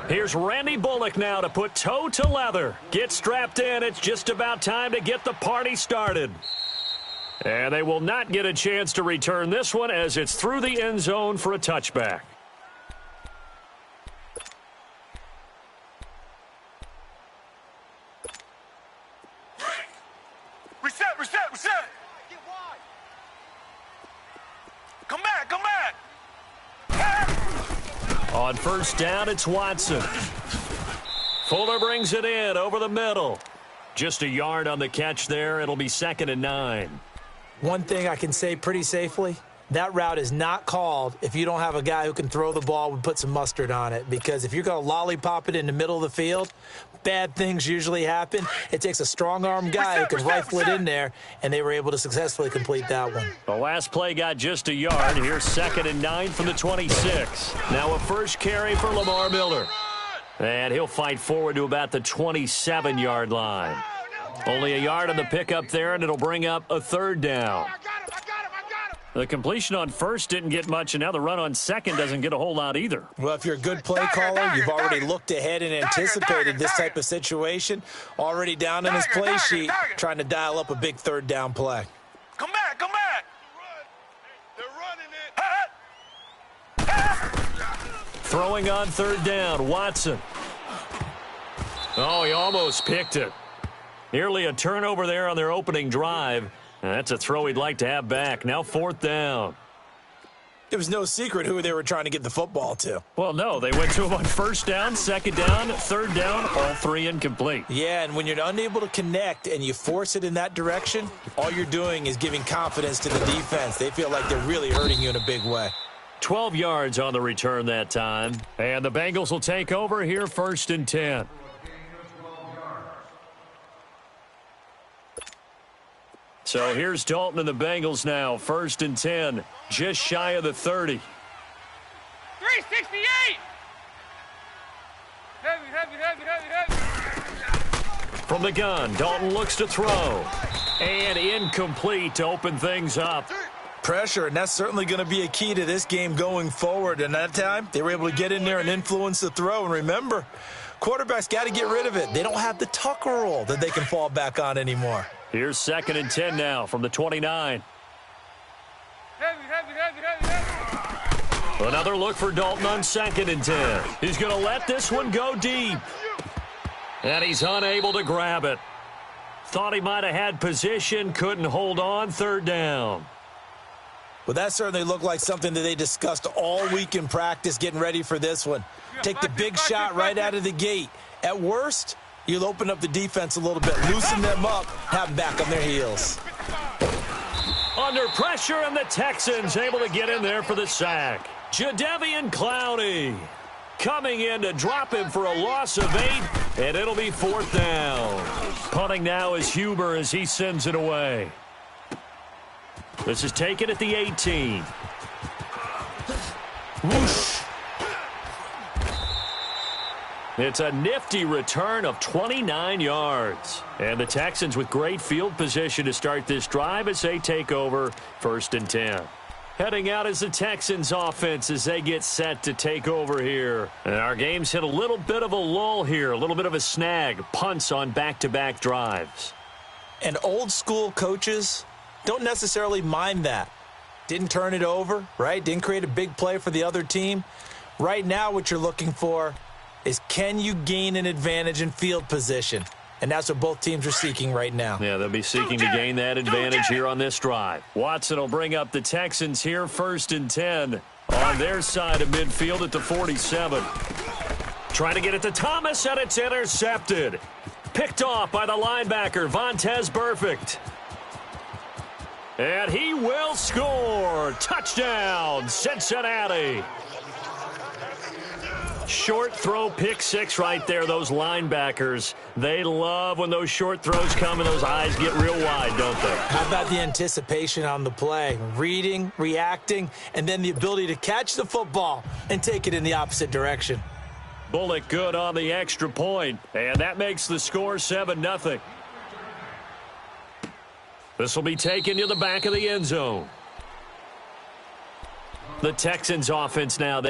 Here's Randy Bullock now to put toe to leather. Get strapped in. It's just about time to get the party started. And they will not get a chance to return this one as it's through the end zone for a touchback. Reset. Come back. On first down, it's Watson. Fuller brings it in over the middle. Just a yard on the catch there. It'll be 2nd and 9. One thing I can say pretty safely, that route is not called if you don't have a guy who can throw the ball and put some mustard on it. Because if you're going to lollipop it in the middle of the field, bad things usually happen. It takes a strong-armed guy who can rifle it in there, and they were able to successfully complete that one. The last play got just a yard. Here's 2nd and 9 from the 26. Now a first carry for Lamar Miller. And he'll fight forward to about the 27-yard line. Only a yard on the pickup there, and it'll bring up a 3rd down. The completion on first didn't get much, and now the run on second doesn't get a whole lot either. Well, if you're a good play caller, you've already looked ahead and anticipated this type of situation. Already down in his play sheet, trying to dial up a big 3rd down play. Come back. They're running it. Throwing on 3rd down, Watson. Oh, he almost picked it. Nearly a turnover there on their opening drive. That's a throw he'd like to have back. Now 4th down. It was no secret who they were trying to get the football to. Well, no. They went to him on 1st down, 2nd down, 3rd down, all 3 incomplete. Yeah, and when you're unable to connect and you force it in that direction, all you're doing is giving confidence to the defense. They feel like they're really hurting you in a big way. 12 yards on the return that time. And the Bengals will take over here 1st and 10. So here's Dalton and the Bengals now, 1st and 10, just shy of the 30. 368. Heavy. From the gun, Dalton looks to throw. And incomplete to open things up. Pressure, and that's certainly going to be a key to this game going forward. And that time, they were able to get in there and influence the throw. And remember, quarterbacks got to get rid of it. They don't have the Tucker roll that they can fall back on anymore. Here's 2nd and 10 now from the 29. Heavy. Another look for Dalton on 2nd and 10. He's going to let this one go deep. And he's unable to grab it. Thought he might have had position, couldn't hold on, 3rd down. Well, that certainly looked like something that they discussed all week in practice getting ready for this one. Take the big shot right out of the gate. At worst, you'll open up the defense a little bit, loosen them up, have them back on their heels. Under pressure, and the Texans able to get in there for the sack. Jadeveon Clowney coming in to drop him for a loss of 8, and it'll be 4th down. Punting now is Huber as he sends it away. This is taken at the 18. Whoosh. It's a nifty return of 29 yards. And the Texans with great field position to start this drive as they take over 1st and 10. Heading out is the Texans offense as they get set to take over here. And our game's hit a little bit of a lull here, a little bit of a snag. Punts on back-to-back drives. And old school coaches don't necessarily mind that. Didn't turn it over, right? Didn't create a big play for the other team. Right now what you're looking for is, can you gain an advantage in field position? And that's what both teams are seeking right now. Yeah, they'll be seeking to gain that advantage here on this drive. Watson will bring up the Texans here 1st and 10 on their side of midfield at the 47. Trying to get it to Thomas, and it's intercepted. Picked off by the linebacker, Vontaze Burfict. And he will score. Touchdown, Cincinnati. Short throw, pick 6 right there. Those linebackers, they love when those short throws come and those eyes get real wide, don't they? How about the anticipation on the play? Reading, reacting, and then the ability to catch the football and take it in the opposite direction. Bullock good on the extra point, and that makes the score 7-0. This will be taken to the back of the end zone. The Texans offense now.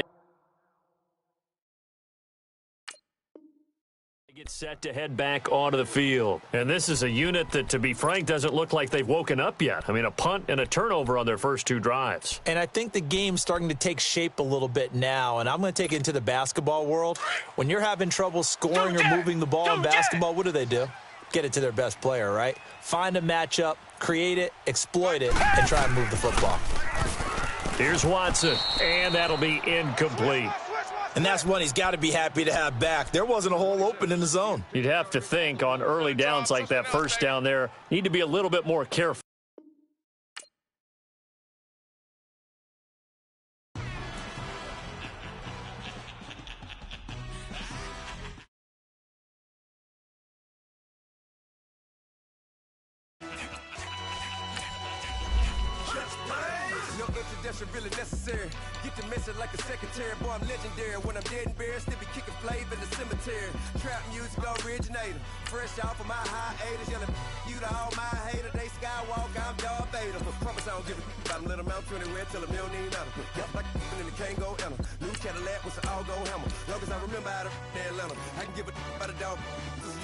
Get set to head back onto the field. And this is a unit that, to be frank, doesn't look like they've woken up yet. I mean, a punt and a turnover on their first two drives. And I think the game's starting to take shape a little bit now, and I'm going to take it into the basketball world. When you're having trouble scoring or moving the ball in basketball, what do? Get it to their best player, right? Find a matchup, create it, exploit it, and try and move the football. Here's Watson, and that'll be incomplete. And that's one he's got to be happy to have back. There wasn't a hole open in the zone. You'd have to think on early downs like that first down there, need to be a little bit more careful. Really necessary. Get the message like a secretary. Boy, I'm legendary. When I'm dead and buried, still be kicking flavor in the cemetery. Trap music originator. Fresh off of my hiatus. Yelling you to all my haters. They skywalk, I'm Darth Vader. Promise I don't give a about them. Let them out anywhere till a million ain't matter. Yep, like in the Kango enter. New Cadillac with an all-go hammer. Long as I remember how to Atlanta. I can give a about a dog.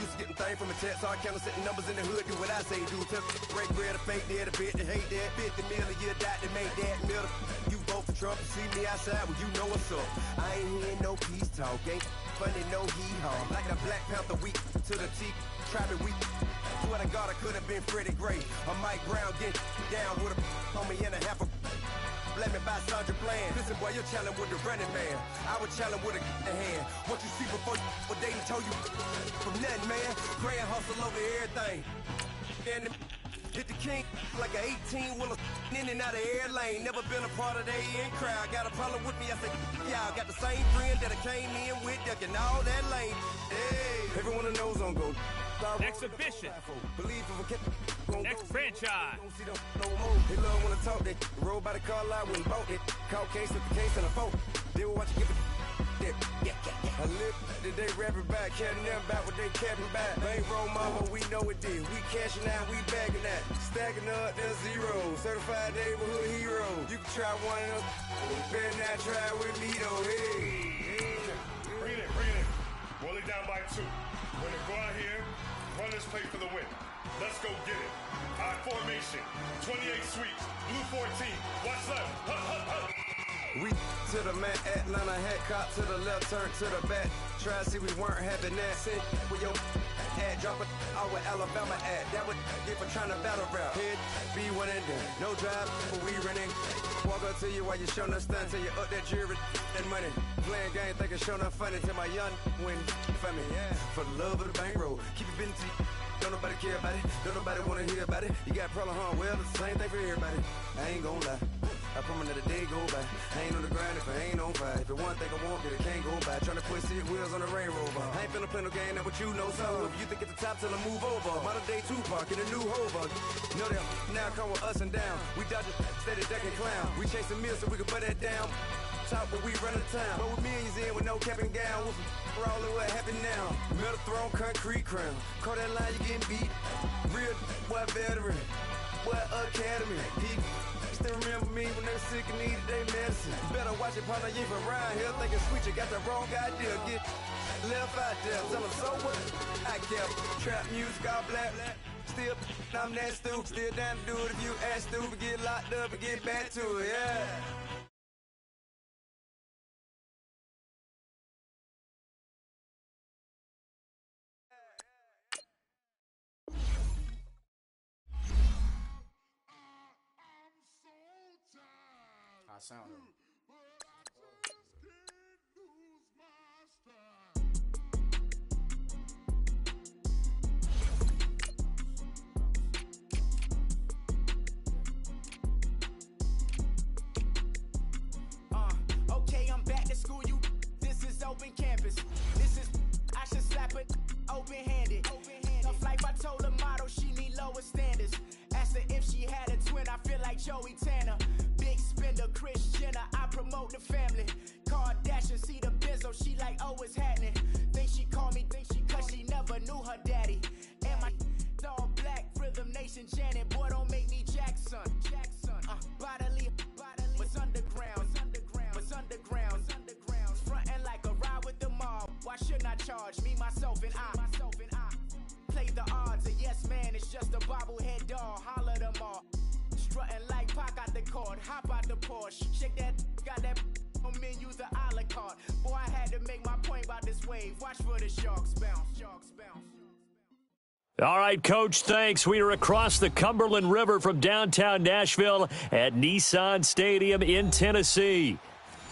Used to getting things from a text. So I count setting numbers in the hood. Do what I say do. Tell break bread, a fake dead, a bit, they hate that. 50 million a year, that make that middle. You vote for Trump, you see me outside, well, you know what's up. I ain't hearing no peace talk, ain't funny, no hee-haw. Like a Black Panther week to the teeth, trapping week. Swear to God, I could have been Freddie Gray. Or Mike Brown get down with a on me and a half a blame me by Sandra Bland. Listen, boy, you're challenging with the running man. I was challenging with a hand. What you see before you, what they told you from nothing, man. Grand hustle over everything. And hit the king like an 18-wheeler in and out of air lane. Never been a part of the in crowd. Got a problem with me, I say, y'all got the same friend that I came in with, ducking all that lane. Hey, everyone knows on go. Exhibition. Next franchise. They love when I talk, they roll by the car lot when bought it. Call case with the case and a vote. They will watch you give it. I live today rapping back, caring them back what they capping back. Bankroll mama, we know it did. We cashing out, we bagging that. Stacking up, there's zero. Certified neighborhood hero. You can try one of them. Better not try with me though. Hey. Bring it in. Roll it down by 2. We're gonna go out here, run this play for the win. Let's go get it. I formation, 28 sweeps, blue 14. Watch left. Hup, hup, hup. We to the man, Atlanta head cop to the left, turn to the back. Try to see we weren't having that. Sit with your ad, drop it out with Alabama ad. That would get for trying to battle rap. Head, be one and done. No drive, but we running. Walk up to you while you showing us stun. Till you up that jewelry and money. Playing game, thinking showing up funny. Till my young win for me. Yeah. For the love of the bankroll. Keep it been to you. Don't nobody care about it. Don't nobody wanna hear about it. You got a problem, huh? Well, it's the same thing for everybody. I ain't gon' lie. I promise that a day go by. I ain't on the grind if I ain't on fire. If it one thing I want, then it can't go by. Tryna put 6 wheels on the railroad. I ain't finna play no game, that what you know. So if you think at the top, tell them move over. Modern day Tupac in a new Hova. Know them now come with us and down. We dodge it, steady ducking clown. We chasing meals so we can put that down. Top, but we run the town. But with millions in with no cap and gown. We're all in what happened now. Metal throne, concrete crown. Call that line, you getting beat. Real, what veteran. What academy. Still remember me when they were sick and needed their medicine. Better watch it, partner, you ain't from around here thinking sweet, you got the wrong idea. Get left out there, tell them so what? I kept trap music all black. Still, I'm that stupid. Still down to do it if you act stupid. Get locked up and get back to it, yeah. I sound him. Okay, I'm back to school. This is open campus. This is I should slap it open-handed. Tough life, I told her motto she need lower standards. Asked her if she had a twin. I feel like Joey Tanner. Big spender, Kris Jenner, I promote the family. Kardashian, see the Benzo, she like, oh, it's happening. Think she called me, cause she never knew her daddy. And my all black, Rhythm Nation, Janet, boy, don't make me Jackson. Bodily, what's underground, frontin' like a ride with the mob. Why shouldn't I charge me, myself, and I? Play the odds, a yes man, it's just a bobblehead doll. Holler them all. Strutting like Pac out the court, hop out the Porsche. Shake that, got that on menu, the a la carte. Boy, I had to make my point about this wave. Watch for the sharks bounce, sharks bounce. All right, Coach, thanks. We are across the Cumberland River from downtown Nashville at Nissan Stadium in Tennessee.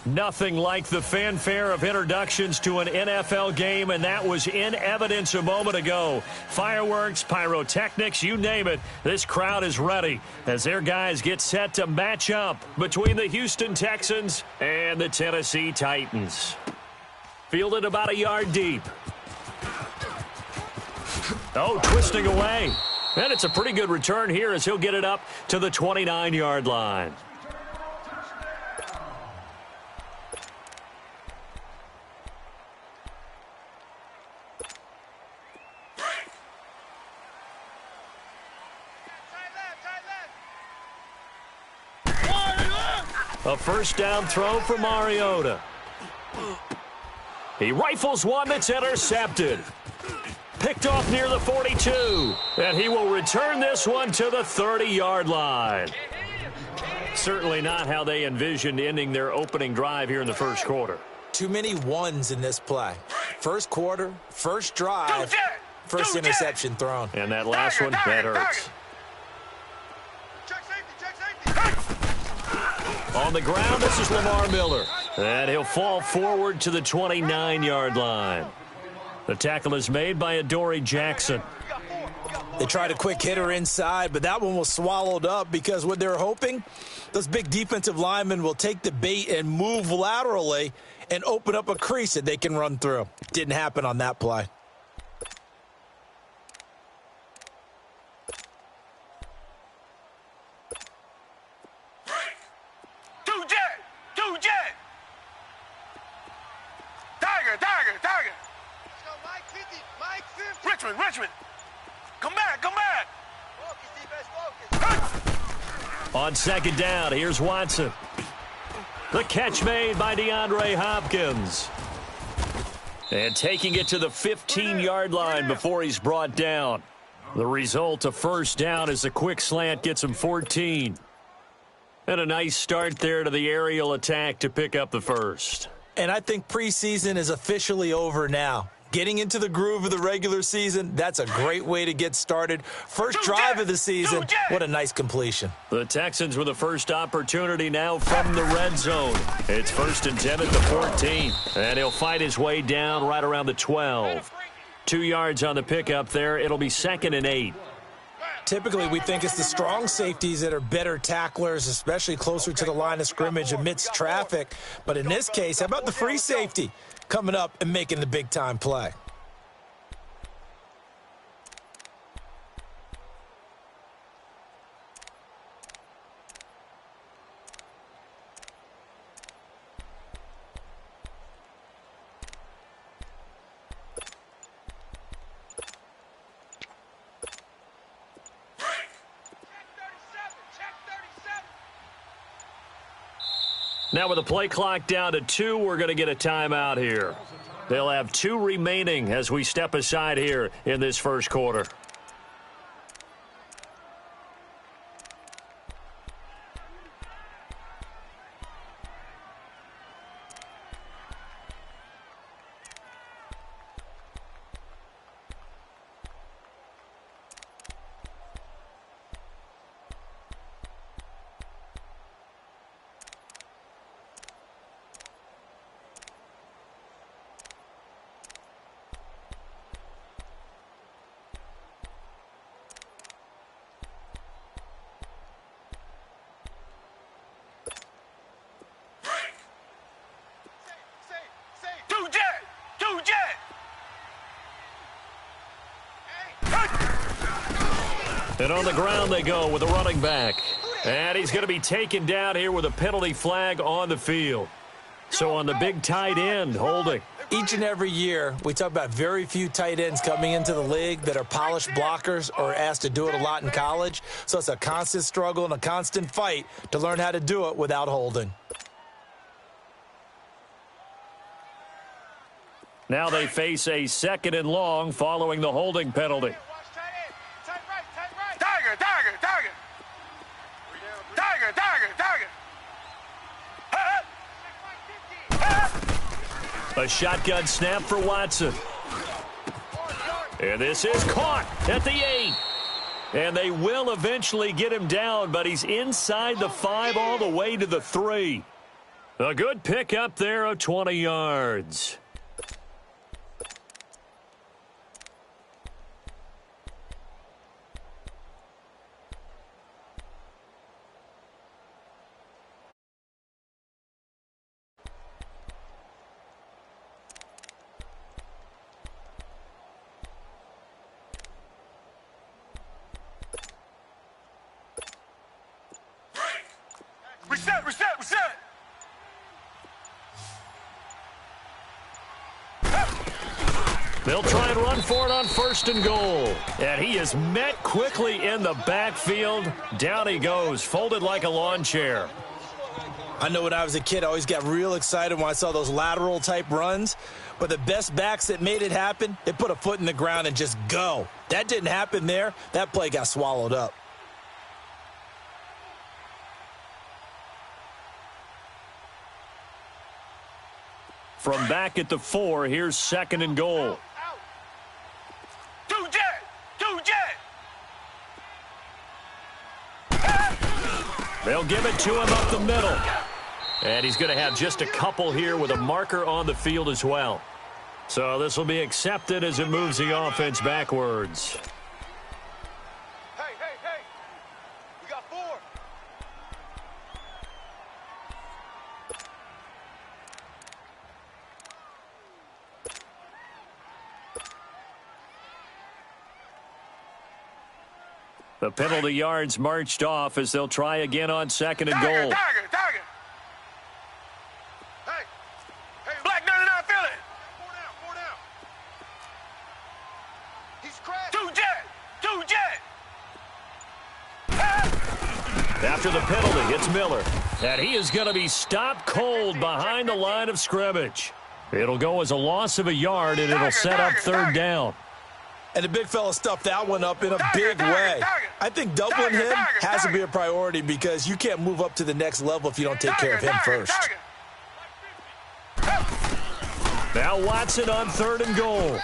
Nothing like the fanfare of introductions to an NFL game, and that was in evidence a moment ago. Fireworks, pyrotechnics, you name it. This crowd is ready as their guys get set to match up between the Houston Texans and the Tennessee Titans. Fielded about a yard deep. Oh, twisting away. And it's a pretty good return here as he'll get it up to the 29-yard line. A first down throw for Mariota. He rifles one that's intercepted. Picked off near the 42. And he will return this one to the 30-yard line. Certainly not how they envisioned ending their opening drive here in the first quarter. Too many ones in this play. First quarter, first drive, first interception thrown. And that last one, that hurts. On the ground, this is Lamar Miller. And he'll fall forward to the 29-yard line. The tackle is made by Adoree Jackson. They tried a quick hitter inside, but that one was swallowed up because what they're hoping, those big defensive linemen will take the bait and move laterally and open up a crease that they can run through. Didn't happen on that play. Richmond. Come back. On second down, here's Watson. The catch made by DeAndre Hopkins. And taking it to the 15-yard line before he's brought down. The result, a first down as the quick slant gets him 14. And a nice start there to the aerial attack to pick up the first. And I think preseason is officially over now. Getting into the groove of the regular season, that's a great way to get started. First drive of the season, what a nice completion. The Texans with the first opportunity now from the red zone. It's 1st and 10 at the 14. And he'll fight his way down right around the 12. 2 yards on the pickup there. It'll be 2nd and 8. Typically, we think it's the strong safeties that are better tacklers, especially closer to the line of scrimmage amidst traffic. But in this case, how about the free safety coming up and making the big-time play? Now with the play clock down to 2, we're going to get a timeout here. They'll have 2 remaining as we step aside here in this first quarter. And on the ground they go with a running back. And he's going to be taken down here with a penalty flag on the field. So on the big tight end, holding. Each and every year, we talk about very few tight ends coming into the league that are polished blockers or asked to do it a lot in college. So it's a constant struggle and a constant fight to learn how to do it without holding. Now they face a 2nd and long following the holding penalty. Tiger, tiger, tiger. Tiger, tiger, tiger. A shotgun snap for Watson. And this is caught at the 8. And they will eventually get him down, but he's inside the 5 all the way to the 3. A good pickup there of 20 yards. Reset, reset, reset. They'll try and run for it on 1st and goal. And he is met quickly in the backfield. Down he goes, folded like a lawn chair. I know when I was a kid, I always got real excited when I saw those lateral-type runs. But the best backs that made it happen, they put a foot in the ground and just go. That didn't happen there. That play got swallowed up. From back at the 4, here's 2nd and goal. Two jet, two jet. They'll give it to him up the middle. And he's going to have just a couple here with a marker on the field as well. So this will be accepted as it moves the offense backwards. Hey, hey, hey. We got 4. The penalty yards marched off as they'll try again on 2nd and goal. Tiger, tiger, tiger. Hey, hey, Black 99, feel it. 4 down. He's crashed. Two jet, two jet. After the penalty, it's Miller. And he is going to be stopped cold behind the line of scrimmage. It'll go as a loss of a yard, and it'll set up 3rd down. And the big fella stuffed that one up in a big way. I think doubling him has to be a priority because you can't move up to the next level if you don't take care of him first. Now Watson on 3rd and goal.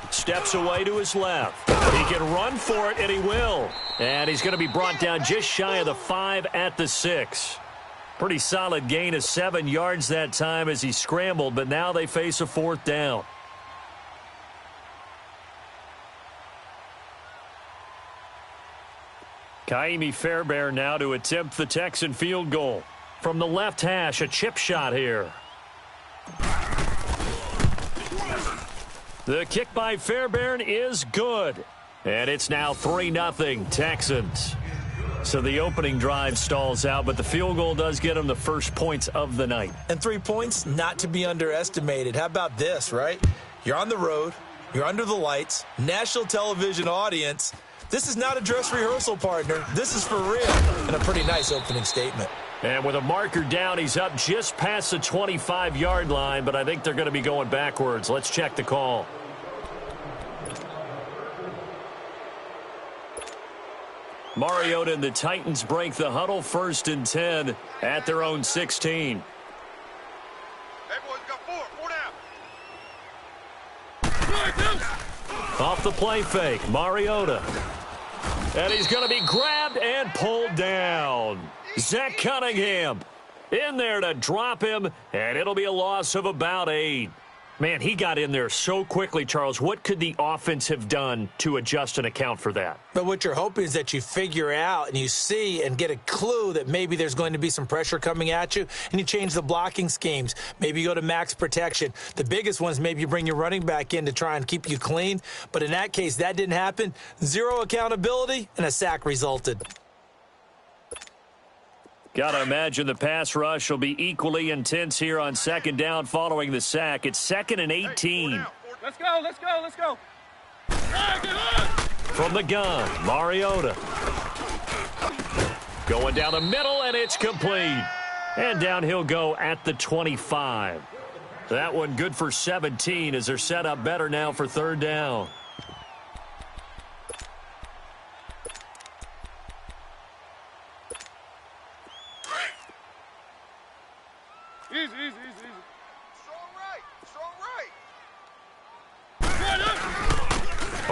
Steps away to his left. He can run for it, and he will. And he's going to be brought down just shy of the 5 at the 6. Pretty solid gain of 7 yards that time as he scrambled, but now they face a 4th down. Kaimi Fairbairn now to attempt the Texan field goal. From the left hash, a chip shot here. The kick by Fairbairn is good. And it's now 3-0 Texans. So the opening drive stalls out, but the field goal does get them the first points of the night. And 3 points, not to be underestimated. How about this, right? You're on the road. You're under the lights. National television audience. This is not a dress rehearsal, partner. This is for real. And a pretty nice opening statement. And with a marker down, he's up just past the 25-yard line, but I think they're going to be going backwards. Let's check the call. Mariota and the Titans break the huddle, 1st and 10 at their own 16. Hey, boys, got 4 down. Off the play fake, Mariota. And he's going to be grabbed and pulled down. Zach Cunningham in there to drop him, and it'll be a loss of about 8. Man, he got in there so quickly, Charles. What could the offense have done to adjust and account for that? But what you're hoping is that you figure out and you see and get a clue that maybe there's going to be some pressure coming at you, and you change the blocking schemes. Maybe you go to max protection. The biggest ones, maybe you bring your running back in to try and keep you clean. But in that case, that didn't happen. 0 accountability, and a sack resulted. Got to imagine the pass rush will be equally intense here on 2nd down following the sack. It's 2nd and 18. Let's go, let's go, let's go. From the gun, Mariota. Going down the middle, and it's complete. And down he'll go at the 25. That one good for 17 as they're set up better now for third down. Easy, easy, easy, easy. Strong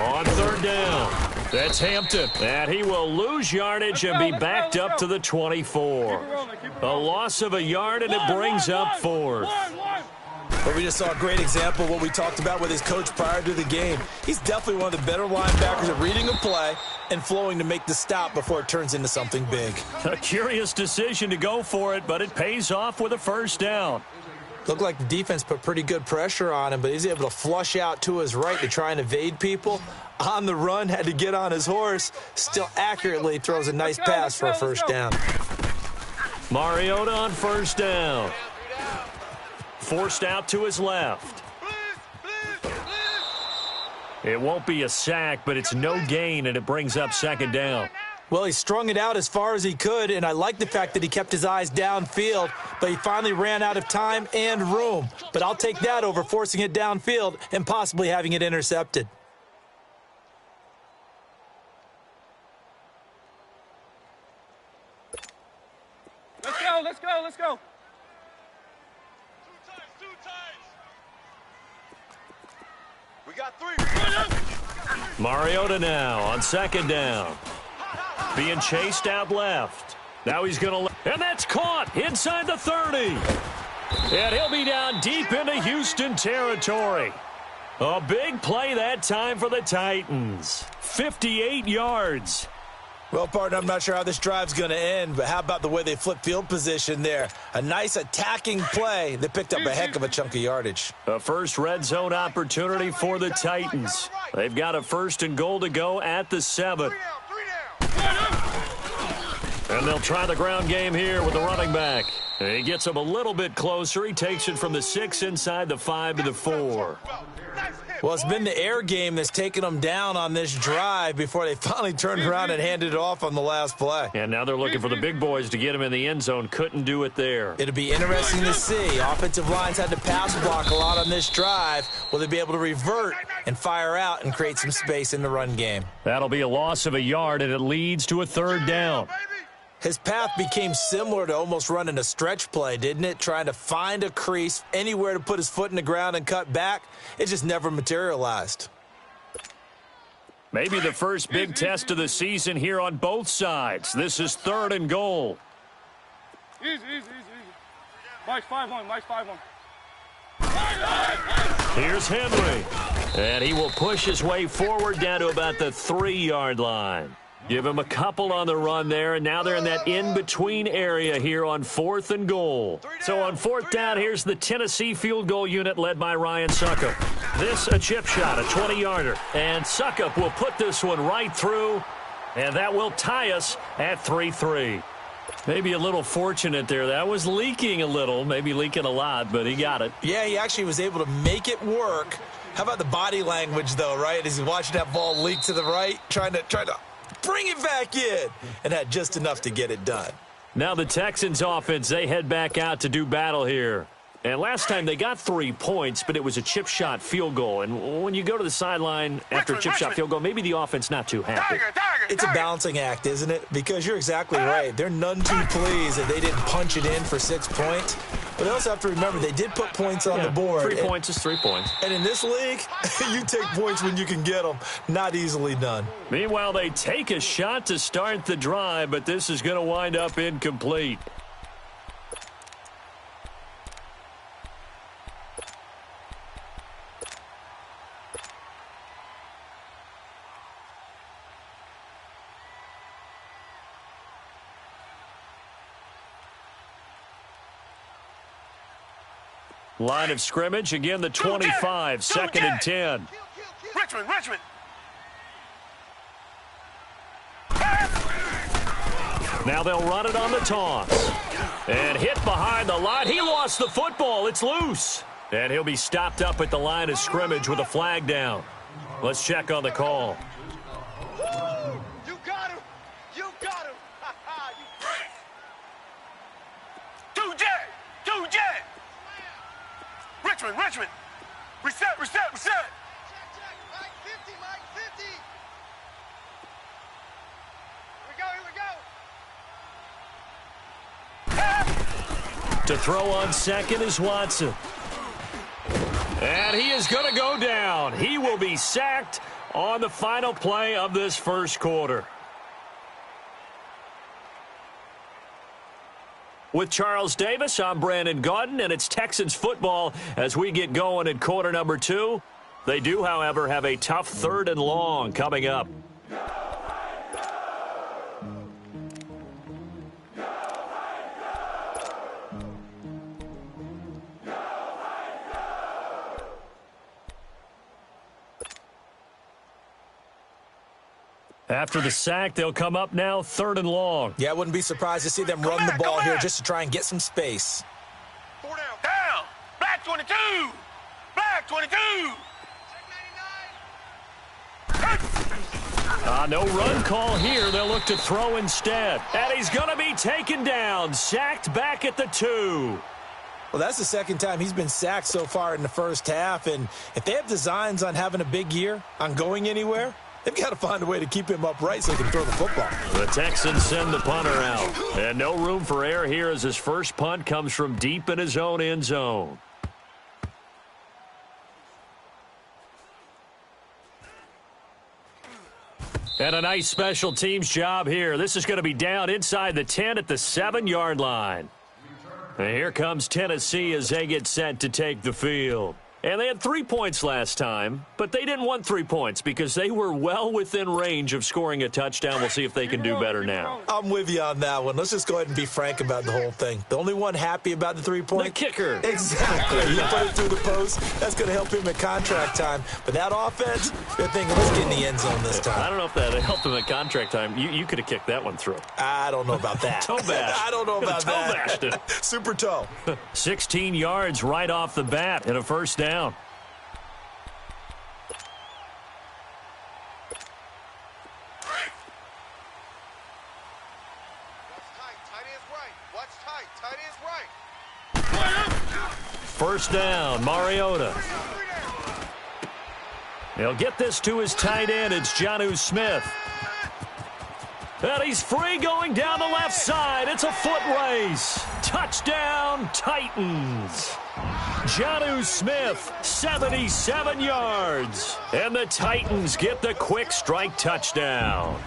right. On third down, that's Hampton. And he will lose yardage and be backed up to the 24. A loss of a yard, and it brings up fourth. But we just saw a great example of what we talked about with his coach prior to the game. He's definitely one of the better linebackers at reading a play and flowing to make the stop before it turns into something big. A curious decision to go for it, but it pays off with a first down. Looked like the defense put pretty good pressure on him, but he's able to flush out to his right to try and evade people. On the run, had to get on his horse. Still accurately throws a nice pass for a first down. Mariota on first down. Forced out to his left. It won't be a sack, but it's no gain, and it brings up second down. Well, he strung it out as far as he could, and I like the fact that he kept his eyes downfield, but he finally ran out of time and room. But I'll take that over forcing it downfield and possibly having it intercepted. Let's go, let's go, let's go. Two times. We got three. Mariota now on second down. Being chased out left. Now he's going to... And that's caught inside the 30. And he'll be down deep into Houston territory. A big play that time for the Titans. 58 yards. Well, partner, I'm not sure how this drive's going to end, but how about the way they flip field position there? A nice attacking play that picked up a heck of a chunk of yardage. A first red zone opportunity for the Titans. They've got a first and goal to go at the 7. And they'll try the ground game here with the running back. He gets him a little bit closer. He takes it from the 6 inside the 5 to the 4. Well, it's been the air game that's taken them down on this drive before they finally turned around and handed it off on the last play. And now they're looking for the big boys to get him in the end zone. Couldn't do it there. It'll be interesting to see. Offensive lines had to pass block a lot on this drive. Will they be able to revert and fire out and create some space in the run game? That'll be a loss of a yard, and it leads to a third down. His path became similar to almost running a stretch play, didn't it? Trying to find a crease, anywhere to put his foot in the ground and cut back. It just never materialized. Maybe the first big test of the season here on both sides. This is third and goal. Easy, easy, easy, easy. Mike's 5-1, Mike's 5-1. Here's Henry. And he will push his way forward down to about the 3-yard line. Give him a couple on the run there, and now they're in that in-between area here on 4th and goal. So on 4th down, here's the Tennessee field goal unit led by Ryan Suckup. This a chip shot, a 20-yarder. And Suckup will put this one right through, and that will tie us at 3-3. Maybe a little fortunate there. That was leaking a little, maybe leaking a lot, but he got it. Yeah, he actually was able to make it work. How about the body language, though, right? As he's watching that ball leak to the right, trying to bring it back in, and had just enough to get it done. Now the Texans offense, they head back out to do battle here. And last time they got 3 points, but it was a chip shot field goal. And when you go to the sideline after a chip shot field goal, maybe the offense not too happy. It's a balancing act, isn't it? Because you're exactly right. They're none too pleased that they didn't punch it in for 6 points. But they also have to remember they did put points on the board. 3 points is 3 points. And in this league, you take points when you can get them. Not easily done. Meanwhile, they take a shot to start the drive, but this is going to wind up incomplete. Line of scrimmage, again the 25, 2nd and 10. Richmond. Now they'll run it on the toss. And hit behind the line. He lost the football. It's loose. And he'll be stopped up at the line of scrimmage with a flag down. Let's check on the call. You got him. To throw on second is Watson. And he is going to go down. He will be sacked on the final play of this first quarter. With Charles Davis, I'm Brandon Gaudin, and it's Texans football as we get going in quarter number 2. They do, however, have a tough 3rd and long coming up. After the sack, they'll come up now 3rd and long. Yeah, I wouldn't be surprised to see them run the ball here just to try and get some space. 4 down. Down. Black 22. Black 22. No run call here. They'll look to throw instead. And he's going to be taken down, sacked back at the 2. Well, that's the second time he's been sacked so far in the first half. And if they have designs on having a big year, on going anywhere, they've got to find a way to keep him upright so he can throw the football. The Texans send the punter out. And no room for error here as his first punt comes from deep in his own end zone. And a nice special teams job here. This is going to be down inside the 10 at the 7-yard line. And here comes Tennessee as they get set to take the field. And they had 3 points last time, but they didn't want 3 points because they were well within range of scoring a touchdown. We'll see if they can do better now. I'm with you on that one. Let's just go ahead and be frank about the whole thing. The only one happy about the 3 points? The kicker. Exactly. He put it through the post. That's going to help him at contract time. But that offense, they're thinking, let's get in the end zone this time. I don't know if that helped him at contract time. You could have kicked that one through. I don't know about that. Toe bash. I don't know about that. Toe bashed it. Super toe. 16 yards right off the bat and a first down. First down, Mariota. He'll get this to his tight end. It's Jonnu Smith. And he's free going down the left side. It's a foot race. Touchdown, Titans. Jonnu Smith, 77 yards. And the Titans get the quick strike touchdown.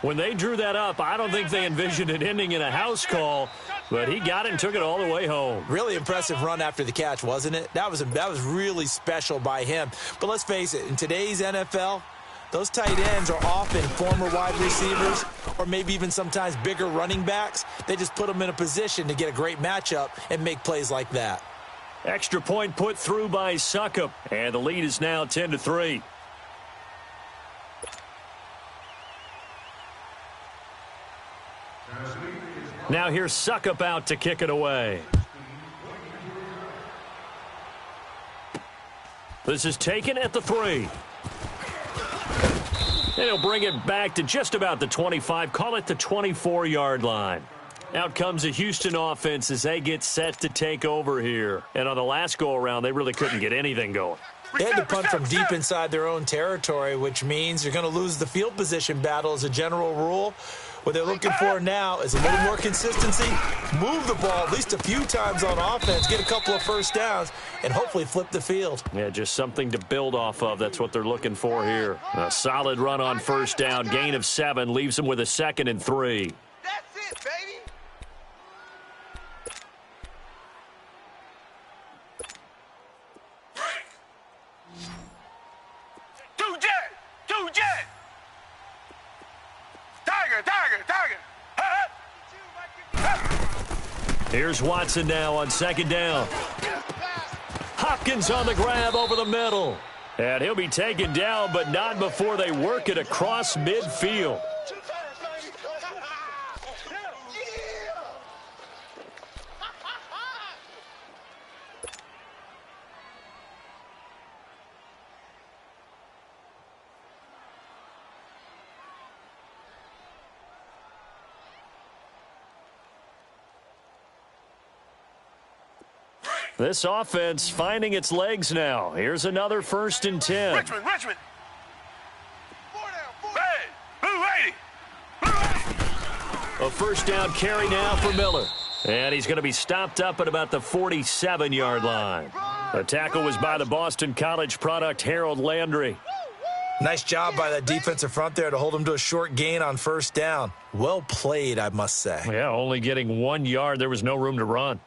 When they drew that up, I don't think they envisioned it ending in a house call, but he got it and took it all the way home. Really impressive run after the catch, wasn't it? That was really special by him. But let's face it, in today's NFL, those tight ends are often former wide receivers or maybe even sometimes bigger running backs. They just put them in a position to get a great matchup and make plays like that. Extra point put through by Succop, and the lead is now 10-3. Now here's Succop out to kick it away. This is taken at the 3. And he'll bring it back to just about the 25, call it the 24-yard line. Out comes the Houston offense as they get set to take over here. And on the last go-around, they really couldn't get anything going. They had to punt from deep inside their own territory, which means you're going to lose the field position battle as a general rule. What they're looking for now is a little more consistency, move the ball at least a few times on offense, get a couple of first downs, and hopefully flip the field. Yeah, just something to build off of. That's what they're looking for here. A solid run on first down, gain of 7, leaves them with a 2nd and 3. That's it, baby. Two jet. Tiger. Here's Watson now on 2nd down. Hopkins on the grab over the middle. And he'll be taken down, but not before they work it across midfield. This offense finding its legs now. Here's another 1st and 10. Richmond. 4 down. Hey, Blue 80. A first down carry now for Miller. And he's going to be stopped up at about the 47-yard line. The tackle was by the Boston College product, Harold Landry. Nice job by that defensive front there to hold him to a short gain on first down. Well played, I must say. Yeah, only getting 1 yard. There was no room to run.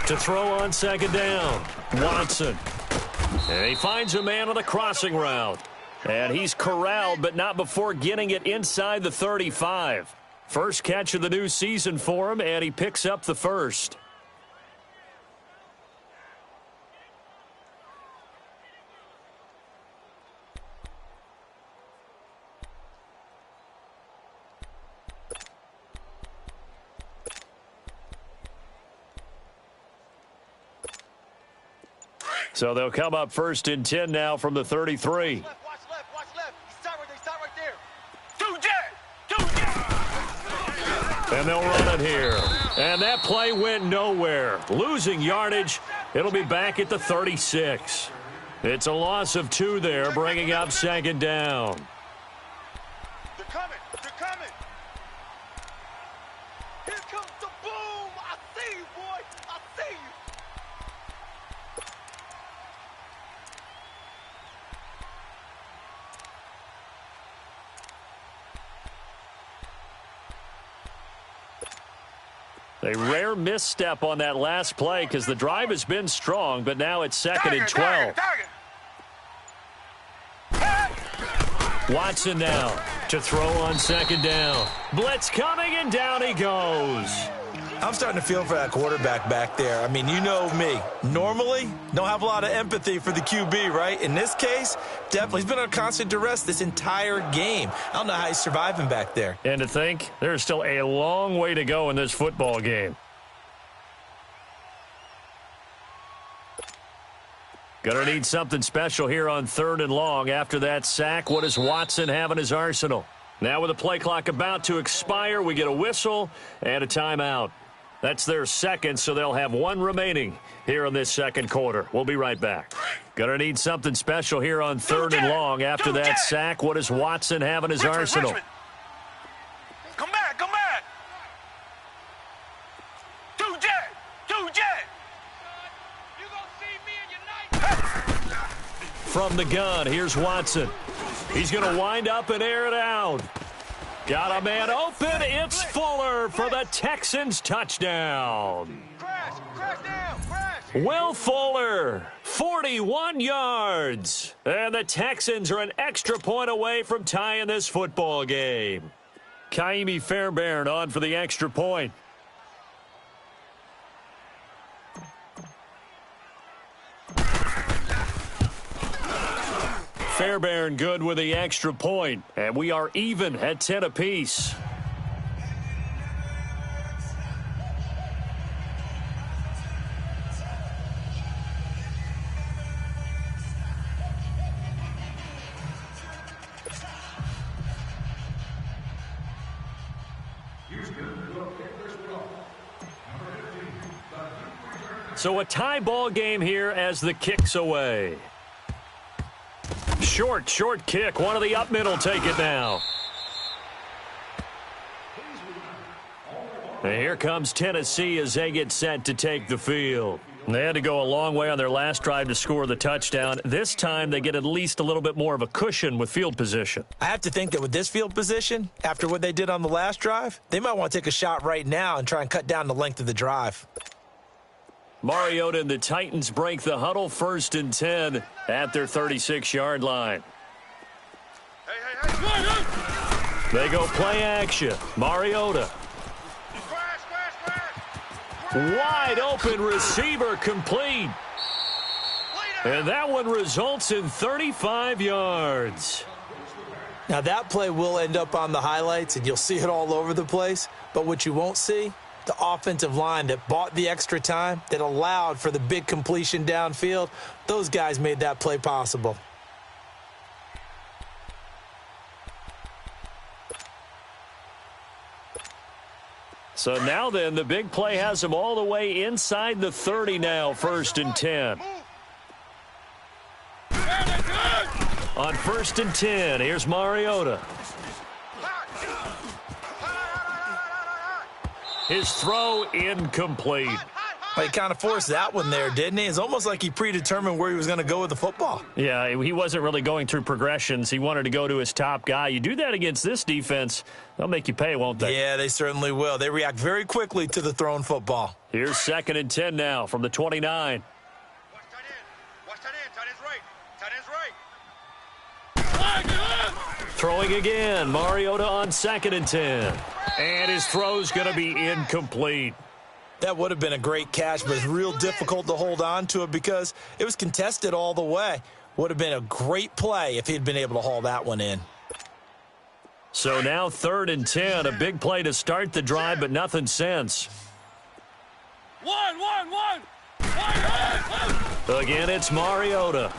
To throw on second down, Watson. And he finds a man on the crossing route. And he's corralled, but not before getting it inside the 35. First catch of the new season for him, and he picks up the first. So they'll come up first and 10 now from the 33. Watch left. Stop right there. Two jet. And they'll run it here. And that play went nowhere. Losing yardage. It'll be back at the 36. It's a loss of 2 there, bringing up second down. They're coming. Here comes the boom. I see you, boy. I see you. A rare misstep on that last play because the drive has been strong, but now it's second and 12. Watson now to throw on second down. Blitz coming, and down he goes. I'm starting to feel for that quarterback back there. I mean, you know me. Normally, don't have a lot of empathy for the QB, right? In this case, definitely. He's been on constant duress this entire game. I don't know how he's surviving back there. And to think, there's still a long way to go in this football game. Gonna need something special here on 3rd and long. After that sack, what does Watson have in his arsenal? Now with the play clock about to expire, we get a whistle and a timeout. That's their second, so they'll have 1 remaining here in this second quarter. We'll be right back. Gonna need something special here on 3rd and long. After that sack, what does Watson have in his arsenal? Come back. Two jet. You gonna see me in your night. From the gun, here's Watson. He's going to wind up and air it out. Got a man open. It's Fuller for the Texans touchdown. Crash down. Will Fuller, 41 yards. And the Texans are an extra point away from tying this football game. Kaimi Fairbairn on for the extra point. Fairbairn good with the extra point, and we are even at 10 apiece. So a tie ball game here as the kick's away. Short kick. One of the up middle take it now. And here comes Tennessee as they get set to take the field. They had to go a long way on their last drive to score the touchdown. This time they get at least a little bit more of a cushion with field position. I have to think that with this field position, after what they did on the last drive, they might want to take a shot right now and try and cut down the length of the drive. Mariota and the Titans break the huddle, 1st and 10 at their 36-yard line. Hey. They go play action. Mariota. Wide open receiver complete. And that one results in 35 yards. Now that play will end up on the highlights and you'll see it all over the place. But what you won't see, the offensive line that bought the extra time, that allowed for the big completion downfield. Those guys made that play possible. So now then, the big play has him all the way inside the 30 now, 1st and 10. On 1st and 10, here's Mariota. His throw incomplete. He kind of forced that one there, didn't he? It's almost like he predetermined where he was going to go with the football. Yeah, he wasn't really going through progressions. He wanted to go to his top guy. You do that against this defense, they'll make you pay, won't they? Yeah, they certainly will. They react very quickly to the thrown football. Here's 2nd and 10 now from the 29. Watch tight end. Watch tight end. Tight end's right. Tight end's right. Throwing again. Mariota on 2nd and 10. And his throw's going to be incomplete. That would have been a great catch, but it's real difficult to hold on to it because it was contested all the way. Would have been a great play if he'd been able to haul that one in. So now 3rd and 10, a big play to start the drive, but nothing since. One. Again, it's Mariota.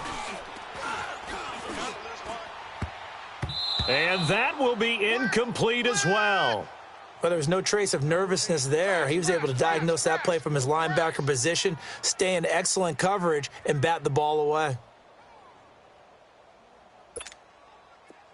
And that will be incomplete as well. Well, there was no trace of nervousness there. He was able to diagnose that play from his linebacker position, stay in excellent coverage, and bat the ball away.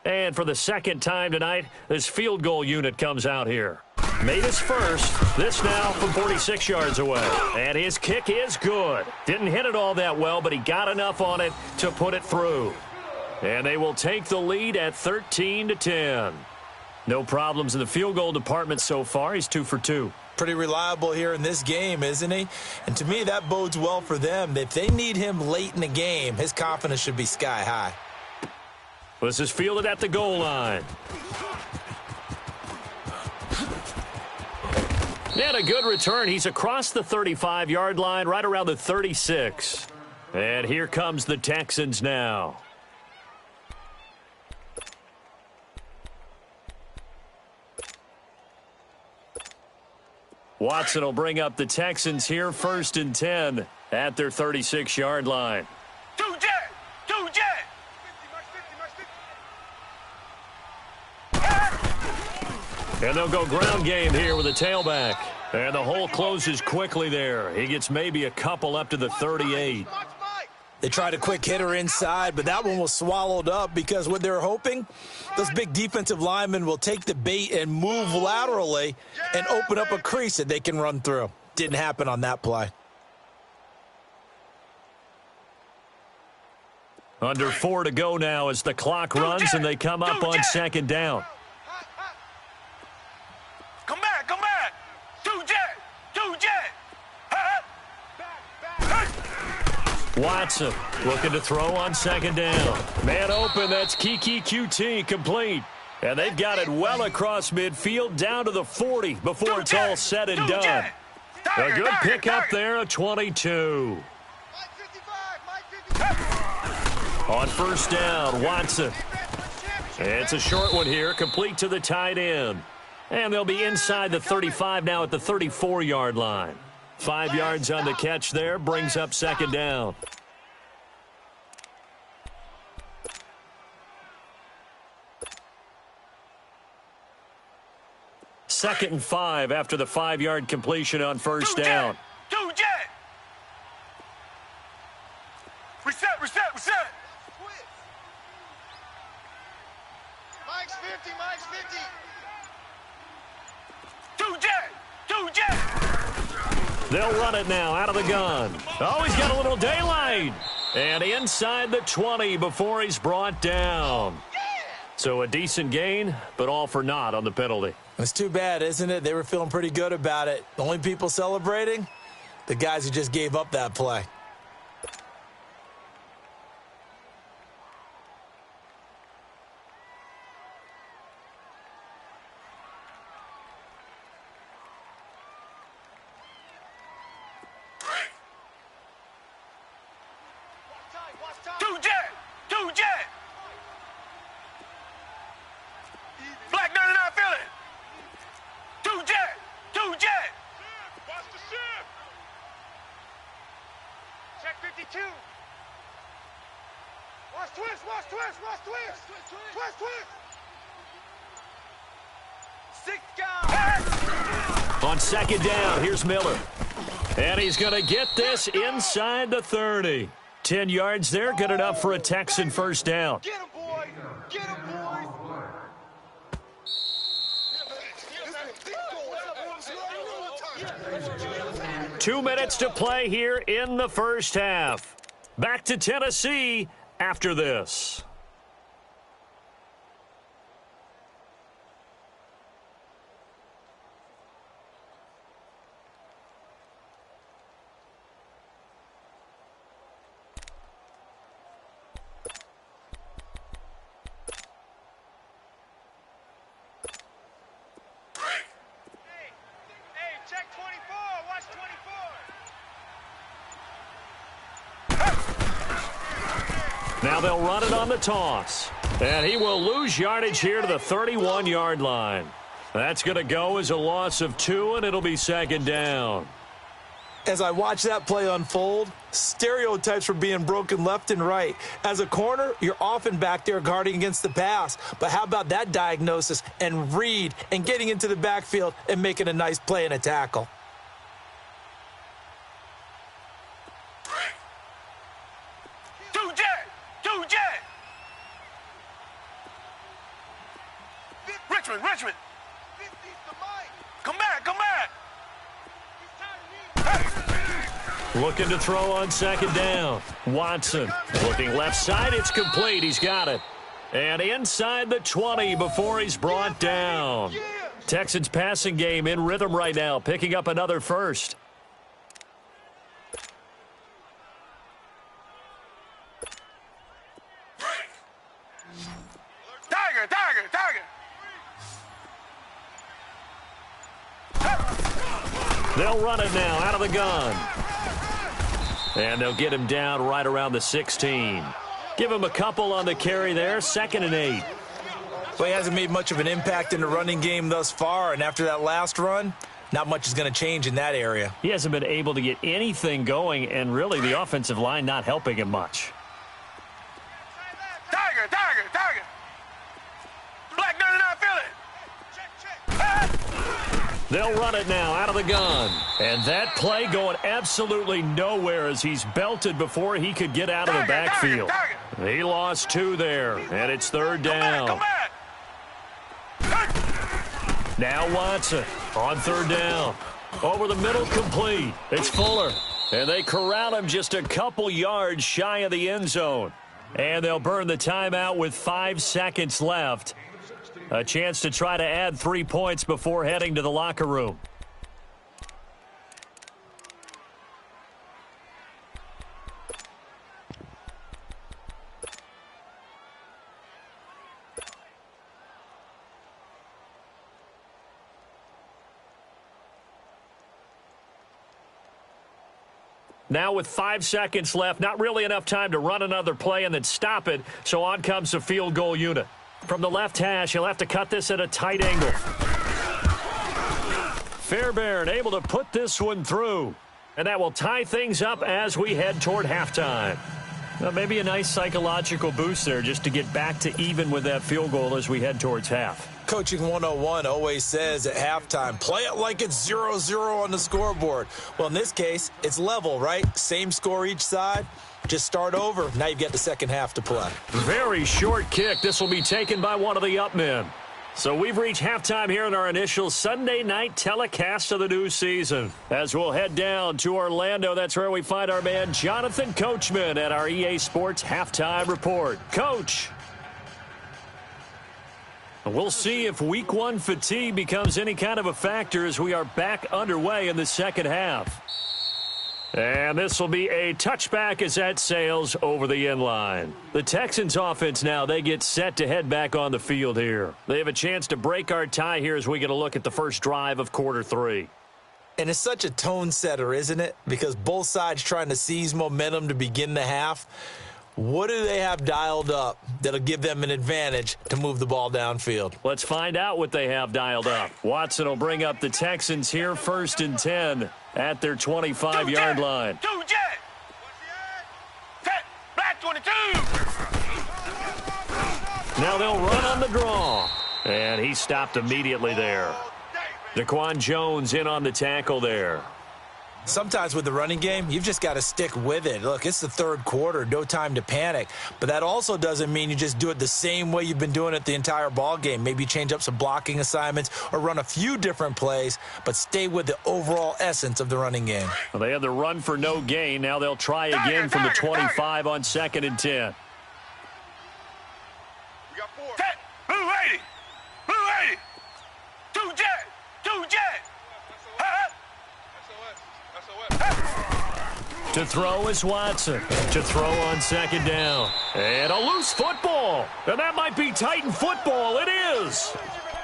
And for the 2nd time tonight, this field goal unit comes out here. Made his first. This now from 46 yards away. And his kick is good. Didn't hit it all that well, but he got enough on it to put it through. And they will take the lead at 13-10. No problems in the field goal department so far. He's 2 for 2. Pretty reliable here in this game, isn't he? And to me, that bodes well for them. If they need him late in the game, his confidence should be sky high. This is fielded at the goal line. And a good return. He's across the 35-yard line, right around the 36. And here comes the Texans now. Watson will bring up the Texans here, 1st and 10 at their 36-yard line. Two jet. And they'll go ground game here with a tailback. And the hole closes quickly there. He gets maybe a couple up to the 38. They tried a quick hitter inside, but that one was swallowed up because what they're hoping, those big defensive linemen will take the bait and move laterally and open up a crease that they can run through. Didn't happen on that play. Under 4 to go now as the clock runs and they come up on 2nd down. Come back. Two jet. Watson looking to throw on 2nd down. Man open, that's Kiki QT complete. And they've got it well across midfield down to the 40 before it's all said and done. A good pickup there, a 22. On 1st down, Watson. It's a short one here, complete to the tight end. And they'll be inside the 35 now at the 34-yard line. 5 yards on the catch there, brings up 2nd down. Second and 5 after the 5-yard completion on 1st down. Two jet. Reset. Mike's 50. Two jet. They'll run it now out of the gun. Oh, he's got a little daylight. And inside the 20 before he's brought down. So a decent gain, but all for naught on the penalty. It's too bad, isn't it? They were feeling pretty good about it. The only people celebrating, the guys who just gave up that play. Two jet. Black 99 feeling. Two jet. 22. Watch twist, watch twist, watch twist. Twist, twist. 6 guys. On second down, here's Miller. And he's going to get this inside the 30. 10 yards there, good enough for a Texan first down. Get him, boys. Get him, boys. 2 minutes to play here in the first half. Back to Tennessee after this. Hey, check 24. Watch 24. Now they'll run it on the toss. And he will lose yardage here to the 31-yard line. That's going to go as a loss of 2, and it'll be second down. As I watch that play unfold, stereotypes were being broken left and right. As a corner, you're often back there guarding against the pass. But how about that diagnosis and read and getting into the backfield and making a nice play and a tackle? Two jet. Richmond. Come back. Looking to throw on second down. Watson looking left side. It's complete. He's got it. And inside the 20 before he's brought down. Texans passing game in rhythm right now, picking up another first. Tiger. They'll run it now out of the gun. And they'll get him down right around the 16. Give him a couple on the carry there, 2nd and 8. Well, he hasn't made much of an impact in the running game thus far, and after that last run, not much is going to change in that area. He hasn't been able to get anything going, and really the offensive line not helping him much. Tiger. Black 99, feel it. They'll run it now out of the gun. And that play going absolutely nowhere as he's belted before he could get out of the backfield. He lost 2 there, and it's third down. Come back. Now Watson on third down. Over the middle, complete. It's Fuller. And they corral him just a couple yards shy of the end zone. And they'll burn the timeout with 5 seconds left. A chance to try to add 3 points before heading to the locker room. Now with 5 seconds left, not really enough time to run another play and then stop it, so on comes the field goal unit. From the left hash, he'll have to cut this at a tight angle. Fairbairn able to put this one through, and that will tie things up as we head toward halftime. Well, maybe a nice psychological boost there just to get back to even with that field goal as we head towards half. Coaching 101 always says at halftime, play it like it's 0-0 on the scoreboard. Well, in this case, it's level, right? Same score each side. Just start over. Now you've got the second half to play. Very short kick. This will be taken by one of the up men. So we've reached halftime here in our initial Sunday night telecast of the new season. As we'll head down to Orlando, that's where we find our man Jonathan Coachman at our EA Sports Halftime Report. Coach, we'll see if Week 1 fatigue becomes any kind of a factor as we are back underway in the second half. And this will be a touchback as that sails over the end line. The Texans offense now, they get set to head back on the field here. They have a chance to break our tie here as we get a look at the first drive of quarter 3. And it's such a tone setter, isn't it? Because both sides trying to seize momentum to begin the half. What do they have dialed up that'll give them an advantage to move the ball downfield? Let's find out what they have dialed up. Watson will bring up the Texans here, 1st and 10 at their 25-yard line. Two jet. Now they'll run on the draw. And he stopped immediately there. Daquan Jones in on the tackle there. Sometimes with the running game, you've just got to stick with it. Look, it's the third quarter, no time to panic. But that also doesn't mean you just do it the same way you've been doing it the entire ball game. Maybe change up some blocking assignments or run a few different plays, but stay with the overall essence of the running game. Well, they had the run for no gain. Now they'll try again from the 25 on 2nd and 10. We got 4. Blue 80. Blue 80. 2 jet. 2 jet. To throw is Watson. To throw on 2nd down. And a loose football. And that might be Titan football. It is.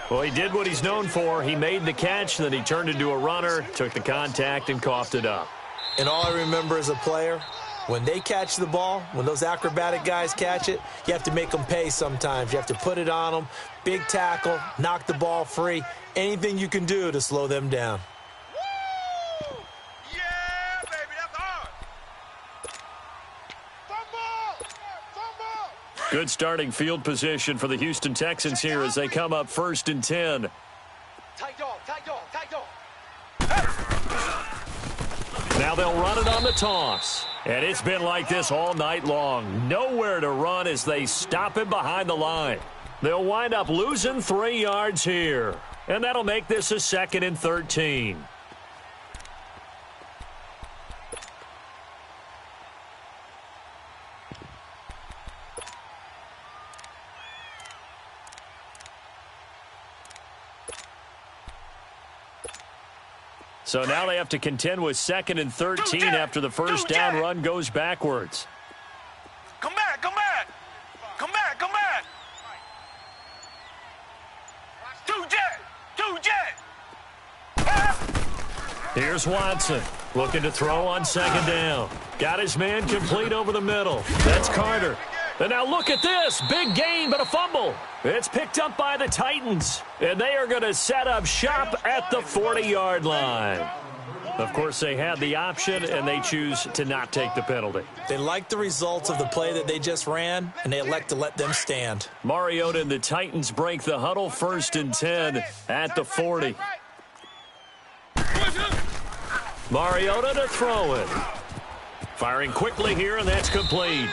Well, he did what he's known for. He made the catch, then he turned into a runner, took the contact, and coughed it up. And all I remember as a player, when they catch the ball, when those acrobatic guys catch it, you have to make them pay sometimes. You have to put it on them, big tackle, knock the ball free, anything you can do to slow them down. Good starting field position for the Houston Texans here as they come up 1st and 10. Tight dog, tight dog, tight dog. Now they'll run it on the toss. And it's been like this all night long. Nowhere to run as they stop him behind the line. They'll wind up losing 3 yards here. And that'll make this a 2nd and 13. So now they have to contend with 2nd and 13 after the first down run goes backwards. Come back, come back. Come back, come back. 2 jet. 2 jet. Here's Watson looking to throw on 2nd down. Got his man complete over the middle. That's Carter. And now look at this. Big gain, but a fumble. It's picked up by the Titans. And they are going to set up shop at the 40-yard line. Of course, they had the option, and they choose to not take the penalty. They like the results of the play that they just ran, and they elect to let them stand. Mariota and the Titans break the huddle 1st and 10 at the 40. Mariota to throw it. Firing quickly here, and that's complete.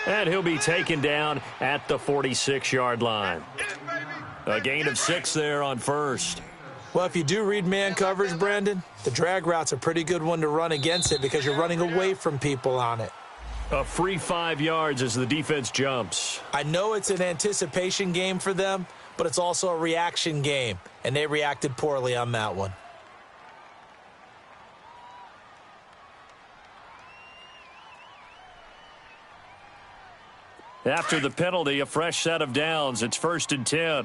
And he'll be taken down at the 46-yard line. A gain of 6 there on 1st. Well, if you do read man coverage, Brandon, the drag route's a pretty good one to run against it because you're running away from people on it. A free 5 yards as the defense jumps. I know it's an anticipation game for them, but it's also a reaction game, and they reacted poorly on that one. After the penalty, a fresh set of downs. It's 1st and 10.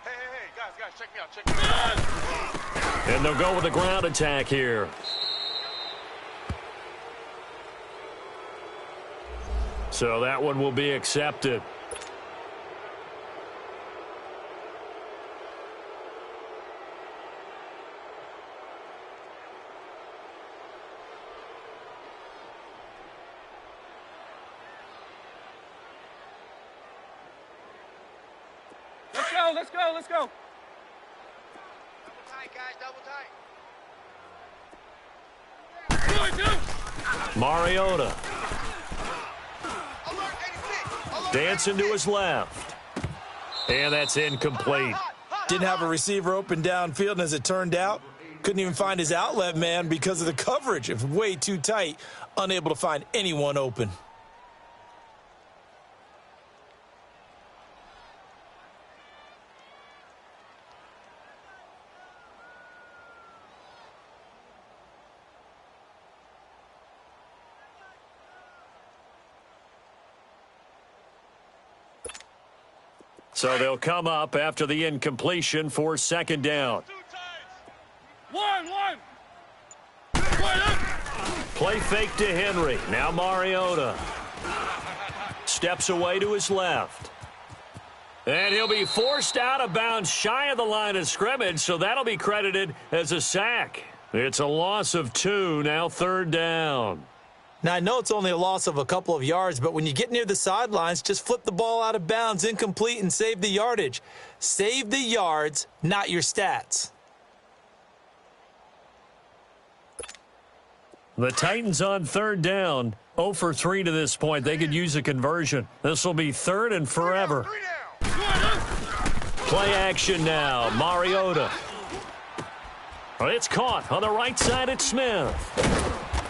Hey, guys, check me out, check me out. And they'll go with a ground attack here. So that one will be accepted. Let's go. Double tight, guys, double tight. Mariota. Dancing to his left. And that's incomplete. Didn't have a receiver open downfield, and as it turned out, couldn't even find his outlet man because of the coverage. It was way too tight, unable to find anyone open. So they'll come up after the incompletion for 2nd down. One. Play fake to Henry. Now Mariota. Steps away to his left. And he'll be forced out of bounds shy of the line of scrimmage, so that'll be credited as a sack. It's a loss of 2, now 3rd down. Now, I know it's only a loss of a couple of yards, but when you get near the sidelines, just flip the ball out of bounds, incomplete, and save the yardage. Save the yards, not your stats. The Titans on third down. 0 for 3 to this point. They could use a conversion. This will be third and forever. Play action now. Mariota. It's caught on the right side at Smith.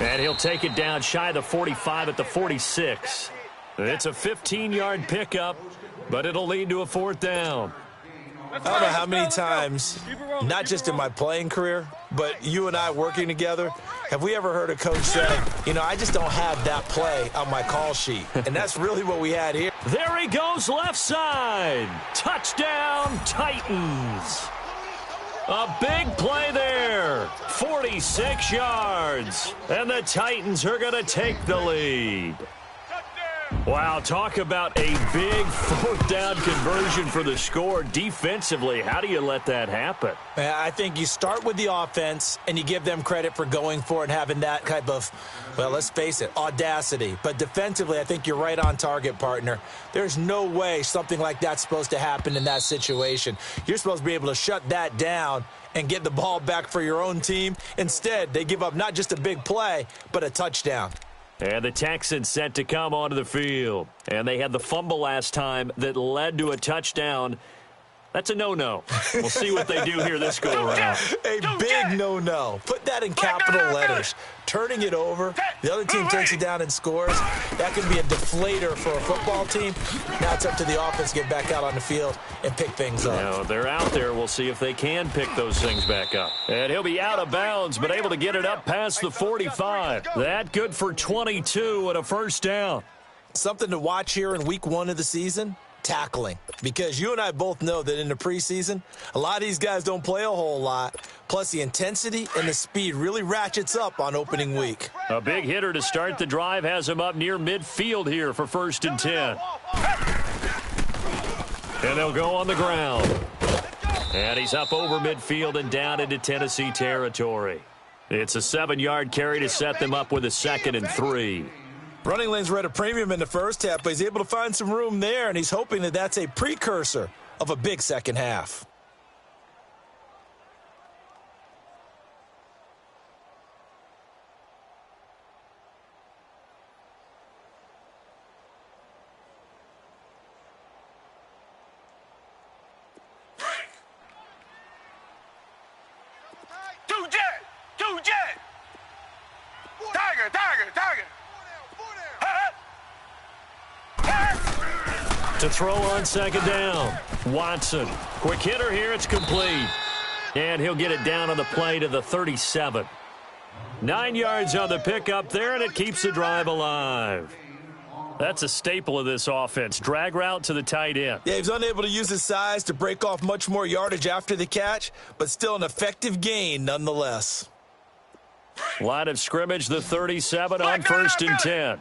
And he'll take it down shy of the 45 at the 46. It's a 15-yard pickup, but it'll lead to a fourth down. I don't know how many times, not just in my playing career, but you and I working together, have we ever heard a coach say, I just don't have that play on my call sheet. And that's really what we had here. There he goes, left side. Touchdown, Titans. A big play there. 46 yards. And the Titans are going to take the lead. Wow, talk about a big fourth down conversion for the score. Defensively, how do you let that happen? I think you start with the offense and you give them credit for going for it and having that type of, well, let's face it, audacity. But defensively, I think you're right on target, partner. There's no way something like that's supposed to happen in that situation. You're supposed to be able to shut that down and get the ball back for your own team. Instead, they give up not just a big play, but a touchdown. And the Texans set to come onto the field. And they had the fumble last time that led to a touchdown. That's a no-no. We'll see what they do here this go-around. A big no-no. Put that in capital letters. Turning it over, the other team takes it down and scores. That can be a deflator for a football team. Now it's up to the offense to get back out on the field and pick things up. Now, they're out there. We'll see if they can pick those things back up. And he'll be out of bounds, but able to get it up past the 45. That good for 22 and a first down. Something to watch here in week 1 of the season. Tackling, because you and I both know that in the preseason, a lot of these guys don't play a whole lot. Plus, the intensity and the speed really ratchets up on opening week. A big hitter to start the drive has him up near midfield here for 1st and 10. And they'll go on the ground. And he's up over midfield and down into Tennessee territory. It's a 7-yard carry to set them up with a 2nd and 3. Running lanes were at a premium in the first half, but he's able to find some room there, and he's hoping that that's a precursor of a big second half. To throw on 2nd down. Watson. Quick hitter here. It's complete. And he'll get it down on the play to the 37. 9 yards on the pickup there, and it keeps the drive alive. That's a staple of this offense. Drag route to the tight end. Yeah, he's unable to use his size to break off much more yardage after the catch, but still an effective gain nonetheless. Line of scrimmage, the 37 on 1st and 10.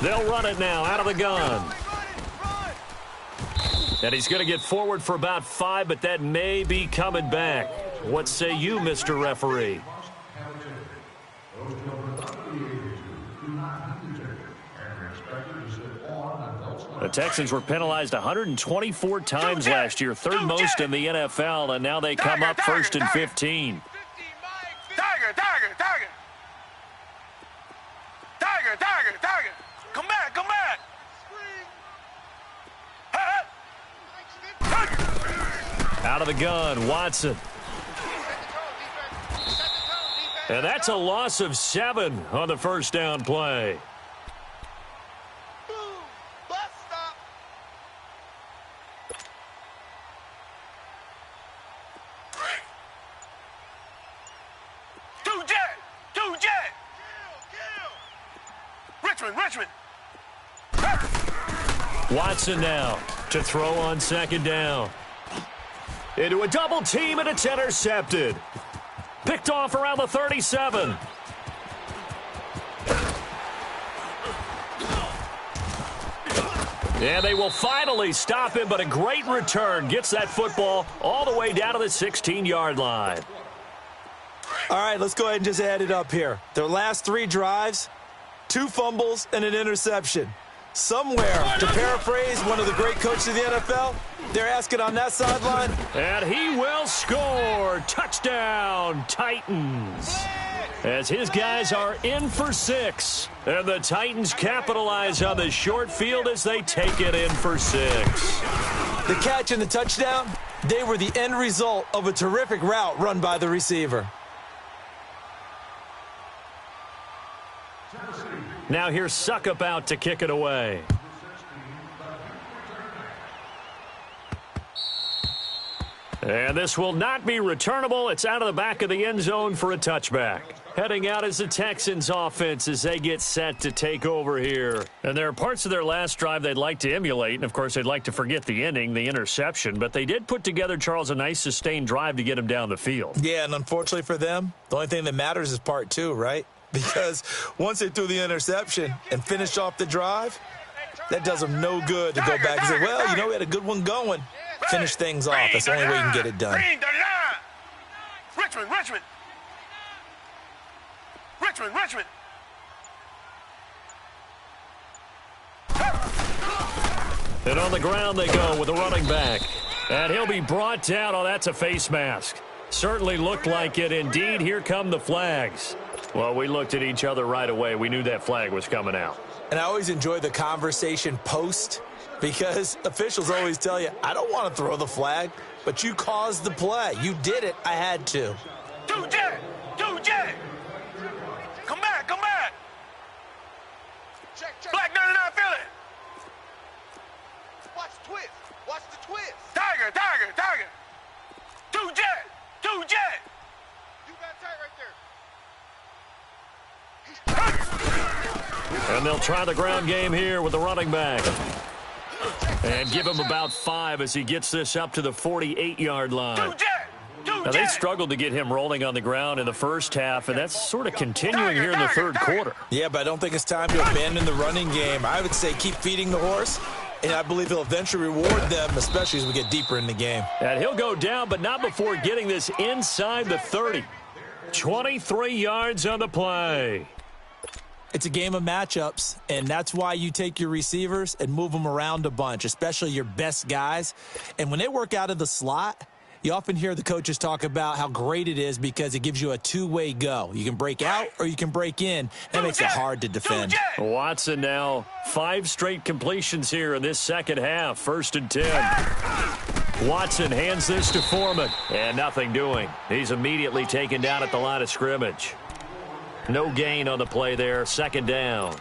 They'll run it now out of the gun. And he's going to get forward for about 5, but that may be coming back. What say you, Mr. Referee? The Texans were penalized 124 times last year, 3rd most in the NFL, and now they come up 1st and 15. Tiger. Come back. Out of the gun, Watson. And that's a loss of 7 on the first down play. Richmond. Watson now to throw on 2nd down. Into a double team, and it's intercepted. Picked off around the 37. And they will finally stop him, but a great return. Gets that football all the way down to the 16-yard line. All right, let's go ahead and just add it up here. Their last 3 drives, 2 fumbles and an interception. Somewhere, to paraphrase one of the great coaches of the NFL, they're asking on that sideline. And he will score. Touchdown, Titans. As his guys are in for 6. And the Titans capitalize on the short field as they take it in for 6. The catch and the touchdown, they were the end result of a terrific route run by the receiver. Now here's Suckup out to kick it away. And this will not be returnable. It's out of the back of the end zone for a touchback. Heading out is the Texans offense as they get set to take over here. And there are parts of their last drive they'd like to emulate. And, of course, they'd like to forget the ending, the interception. But they did put together, Charles, a nice sustained drive to get him down the field. Yeah, and unfortunately for them, the only thing that matters is part 2, right? Because once they threw the interception and finished off the drive, that does them no good to go back and say, well, you know, we had a good one going. Finish things off. That's the only way you can get it done. Richmond. And on the ground they go with a running back. And he'll be brought down. Oh, that's a face mask. Certainly looked like it. Indeed, here come the flags. Well, we looked at each other right away. We knew that flag was coming out. And I always enjoy the conversation post because officials always tell you, I don't want to throw the flag, but you caused the play. You did it. I had to. 2J. Come back. Check. Black 99 Philly. Watch the twist. Tiger. 2J. You got tight right there. And they'll try the ground game here with the running back. And give him about 5 as he gets this up to the 48-yard line. Now, they struggled to get him rolling on the ground in the first half, and that's sort of continuing here in the third quarter. Yeah, but I don't think it's time to abandon the running game. I would say keep feeding the horse, and I believe he'll eventually reward them, especially as we get deeper in the game. And he'll go down, but not before getting this inside the 30. 23 yards on the play. It's a game of matchups, and that's why you take your receivers and move them around a bunch, especially your best guys. And when they work out of the slot, you often hear the coaches talk about how great it is because it gives you a two-way go. You can break out or you can break in. That makes it hard to defend. Watson now, 5 straight completions here in this second half. 1st and 10. Watson hands this to Foreman, and nothing doing. He's immediately taken down at the line of scrimmage. No gain on the play there. 2nd down.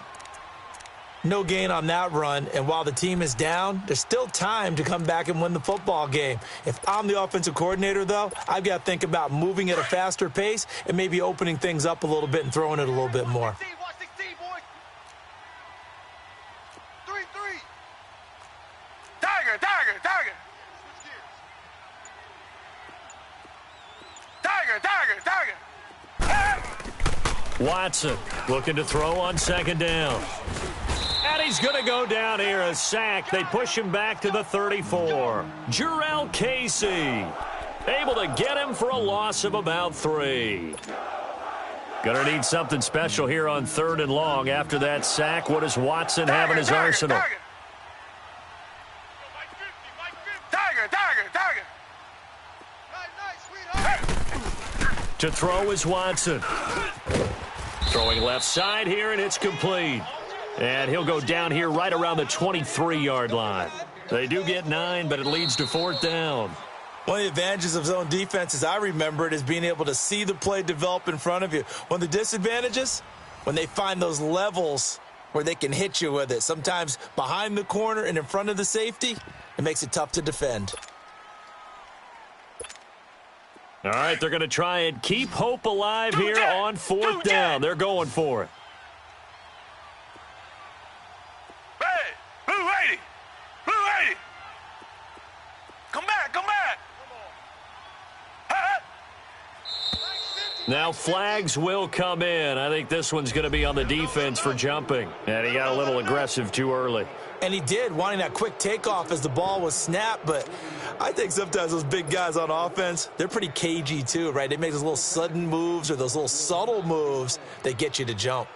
No gain on that run, and while the team is down, there's still time to come back and win the football game. If I'm the offensive coordinator, though, I've got to think about moving at a faster pace and maybe opening things up a little bit and throwing it a little bit more. Watch 16, boys. 3-3. Tiger. Watson looking to throw on 2nd down. And he's going to go down here, a sack. They push him back to the 34. Jarrell Casey able to get him for a loss of about 3. Going to need something special here on 3rd and long. After that sack, what does Watson have in his arsenal? To throw is Watson. Throwing left side here, and it's complete. And he'll go down here right around the 23-yard line. They do get 9, but it leads to 4th down. One of the advantages of zone defense, as I remember it, is being able to see the play develop in front of you. One of the disadvantages, when they find those levels where they can hit you with it. Sometimes behind the corner and in front of the safety, it makes it tough to defend. All right, they're going to try and keep hope alive here on 4th down. They're going for it. Blue 80. Come back. Now flags will come in. I think this one's going to be on the defense for jumping. And he got a little aggressive too early. And he did, wanting that quick takeoff as the ball was snapped. But I think sometimes those big guys on offense, they're pretty cagey too, right? They make those little sudden moves or those little subtle moves that get you to jump.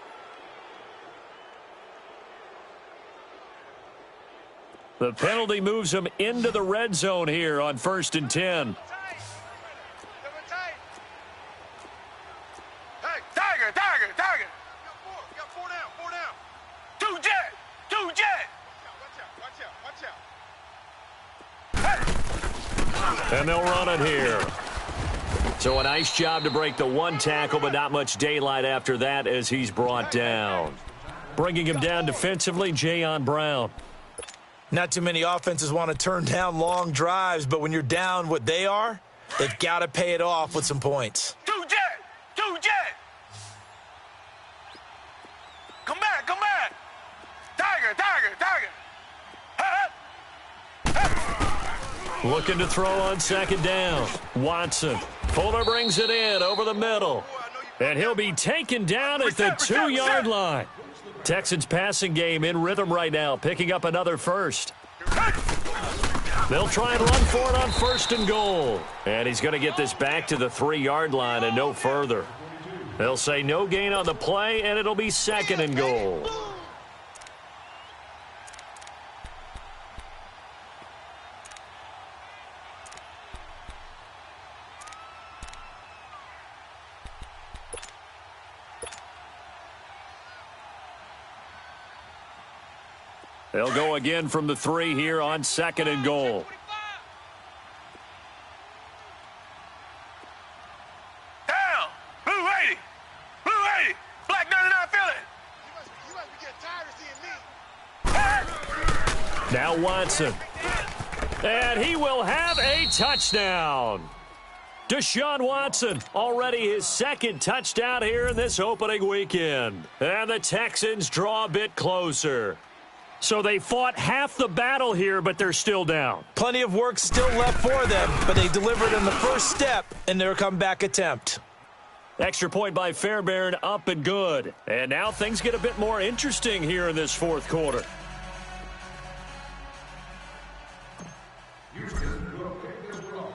The penalty moves him into the red zone here on 1st and 10. Hey, Tiger. You got four down. Two jet. Watch out. And they'll run it here. So a nice job to break the one tackle, but not much daylight after that as he's brought down. Bringing him down defensively, Jayon Brown. Not too many offenses want to turn down long drives, but when you're down what they are, they've got to pay it off with some points. Two jet. Come back. Tiger. Looking to throw on 2nd down. Watson. Fuller brings it in over the middle. And he'll be taken down at the 2-yard line. Texans passing game in rhythm right now, picking up another first. They'll try and run for it on 1st and goal. And he's going to get this back to the 3-yard line and no further. They'll say no gain on the play, and it'll be 2nd and goal. They'll go again from the 3 here on 2nd and goal. Down. Blue 80. Black 99 Philly. You must be getting tired of seeing me. Now Watson. And he will have a touchdown. Deshaun Watson, already his 2nd touchdown here in this opening weekend. And the Texans draw a bit closer. So they fought half the battle here, but they're still down. Plenty of work still left for them, but they delivered in the first step in their comeback attempt. Extra point by Fairbairn, up and good. And now things get a bit more interesting here in this 4th quarter.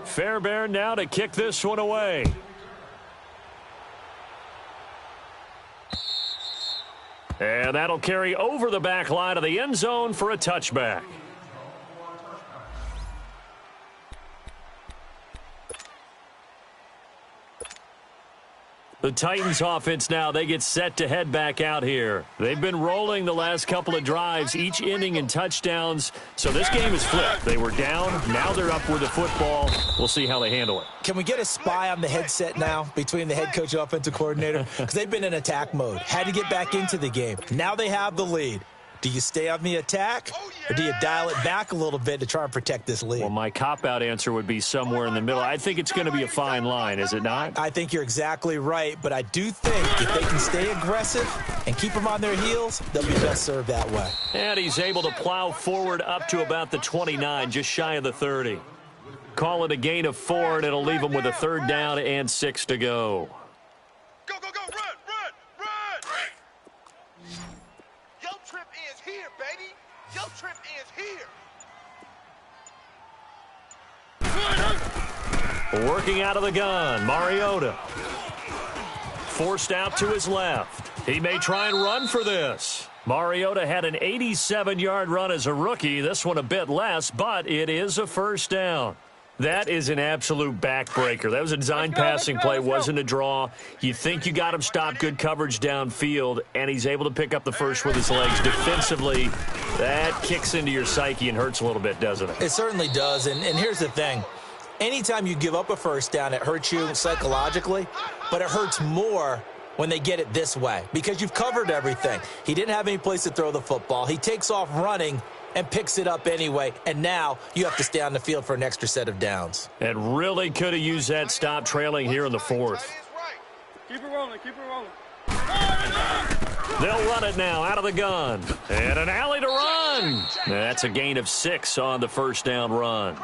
Fairbairn now to kick this one away. And that'll carry over the back line of the end zone for a touchback. The Titans offense now, they get set to head back out here. They've been rolling the last couple of drives, each inning in touchdowns. So this game is flipped. They were down, now they're up with the football. We'll see how they handle it. Can we get a spy on the headset now between the head coach and offensive coordinator? Because they've been in attack mode. Had to get back into the game. Now they have the lead. Do you stay on the attack, or do you dial it back a little bit to try and protect this lead? Well, my cop-out answer would be somewhere in the middle. I think it's going to be a fine line, is it not? I think you're exactly right, but I do think if they can stay aggressive and keep them on their heels, they'll be best served that way. And he's able to plow forward up to about the 29, just shy of the 30. Call it a gain of 4, and it'll leave them with a 3rd down and 6 to go. Go, run! Your trip ends here, baby. Your trip ends here. Working out of the gun, Mariota. Forced out to his left. He may try and run for this. Mariota had an 87-yard run as a rookie. This one a bit less, but it is a 1st down. That is an absolute backbreaker. That was a design passing play, wasn't a draw. You think you got him stopped, good coverage downfield, and he's able to pick up the first with his legs. Defensively, that kicks into your psyche and hurts a little bit, doesn't it? It certainly does, and here's the thing. Anytime you give up a 1st down, it hurts you psychologically, but it hurts more when they get it this way because you've covered everything. He didn't have any place to throw the football. He takes off running and picks it up anyway, and now you have to stay on the field for an extra set of downs. And really could have used that stop trailing here in the 4th. Keep it rolling. They'll run it now out of the gun. And an alley to run. That's a gain of 6 on the 1st down run.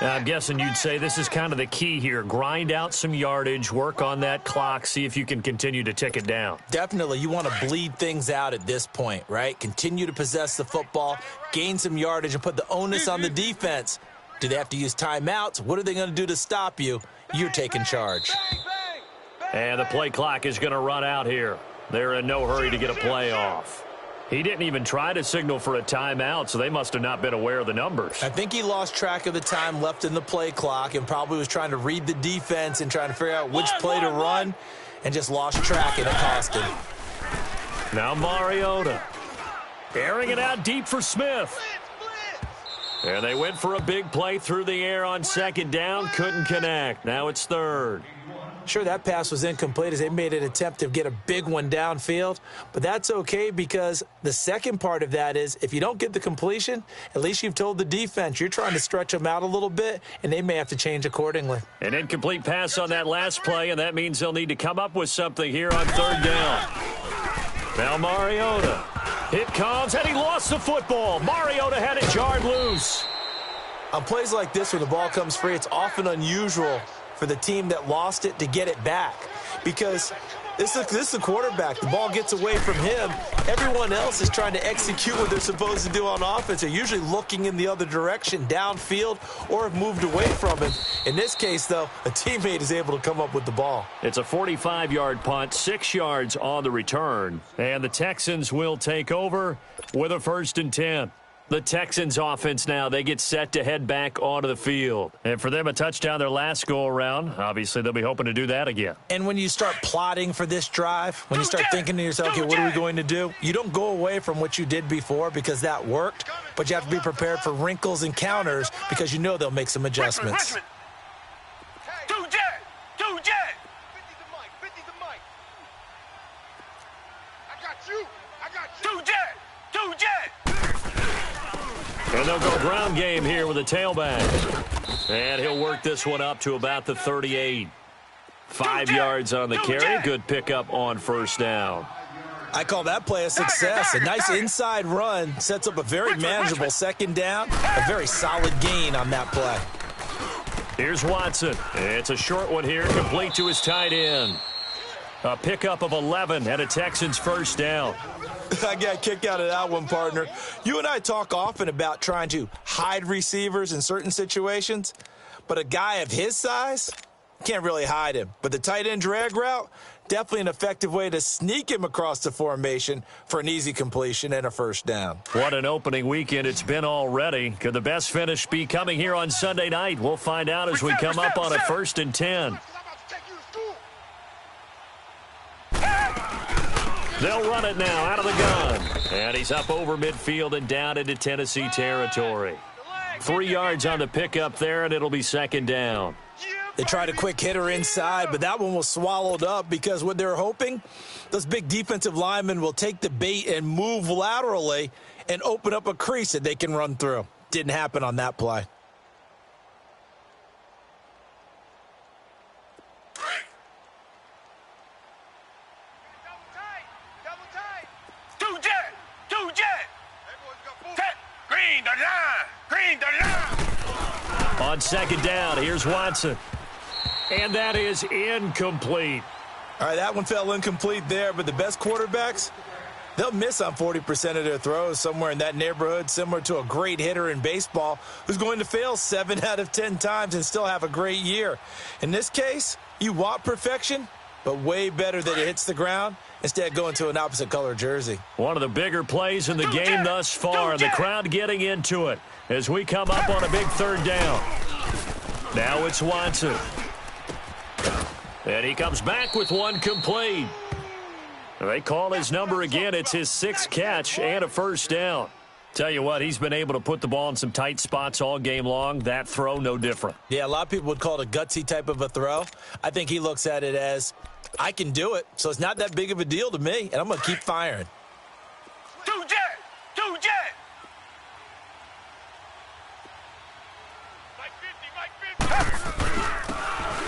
I'm guessing you'd say this is kind of the key here. Grind out some yardage, work on that clock, see if you can continue to tick it down. Definitely. You want to bleed things out at this point, right? Continue to possess the football, gain some yardage, and put the onus on the defense. Do they have to use timeouts? What are they going to do to stop you? You're taking charge. And the play clock is going to run out here. They're in no hurry to get a play off. He didn't even try to signal for a timeout, so they must have not been aware of the numbers. I think he lost track of the time left in the play clock and probably was trying to read the defense and trying to figure out which play to run and just lost track, and it cost him. Now Mariota airing it out deep for Smith. And they went for a big play through the air on second down, couldn't connect. Now it's third. Sure, that pass was incomplete as they made an attempt to get a big one downfield, but that's okay because the second part of that is if you don't get the completion, at least you've told the defense you're trying to stretch them out a little bit, and they may have to change accordingly. An incomplete pass on that last play, and that means they'll need to come up with something here on third down. Now Mariota. It comes, and he lost the football. Mariota had it jarred loose. On plays like this where the ball comes free, it's often unusual for the team that lost it to get it back because this is a quarterback. The ball gets away from him. Everyone else is trying to execute what they're supposed to do on offense. They're usually looking in the other direction, downfield, or have moved away from him. In this case, though, a teammate is able to come up with the ball. It's a 45-yard punt, 6 yards on the return, and the Texans will take over with a 1st and 10. The Texans offense now, they get set to head back onto the field. And for them, a touchdown their last go-around. Obviously, they'll be hoping to do that again. And when you start plotting for this drive, when you start thinking to yourself, okay, what are we going to do? You don't go away from what you did before because that worked, but you have to be prepared for wrinkles and counters because you know they'll make some adjustments. Two jet! 50 the mic. I got you. Two jet! And they'll go ground game here with a tailback. And he'll work this one up to about the 38. 5 yards on the carry. Good pickup on first down. I call that play a success. A nice inside run sets up a very manageable second down. A very solid gain on that play. Here's Watson. It's a short one here, complete to his tight end. A pickup of 11 and a Texans first down. I got kicked out of that one, partner. You and I talk often about trying to hide receivers in certain situations, but a guy of his size can't really hide him. But the tight end drag route, definitely an effective way to sneak him across the formation for an easy completion and a first down. What an opening weekend it's been already. Could the best finish be coming here on Sunday night? We'll find out as we come up on a 1st and 10. They'll run it now out of the gun. And he's up over midfield and down into Tennessee territory. 3 yards on the pickup there, and it'll be second down. They tried a quick hitter inside, but that one was swallowed up because what they're hoping, those big defensive linemen will take the bait and move laterally and open up a crease that they can run through. Didn't happen on that play. Two jet. Green the line. On second down, here's Watson. And that is incomplete. All right, that one fell incomplete there, but the best quarterbacks, they'll miss on 40% of their throws, somewhere in that neighborhood, similar to a great hitter in baseball who's going to fail 7 out of 10 times and still have a great year. In this case, you want perfection, but way better that it hits the ground instead of going to an opposite color jersey. One of the bigger plays in the game thus far, the crowd getting into it as we come up on a big third down. Now it's Watson. And he comes back with one complete. They call his number again. It's his 6th catch and a first down. Tell you what, he's been able to put the ball in some tight spots all game long. That throw, no different. Yeah, a lot of people would call it a gutsy type of a throw. I think he looks at it as, I can do it, so it's not that big of a deal to me, and I'm going to keep firing. Two jet.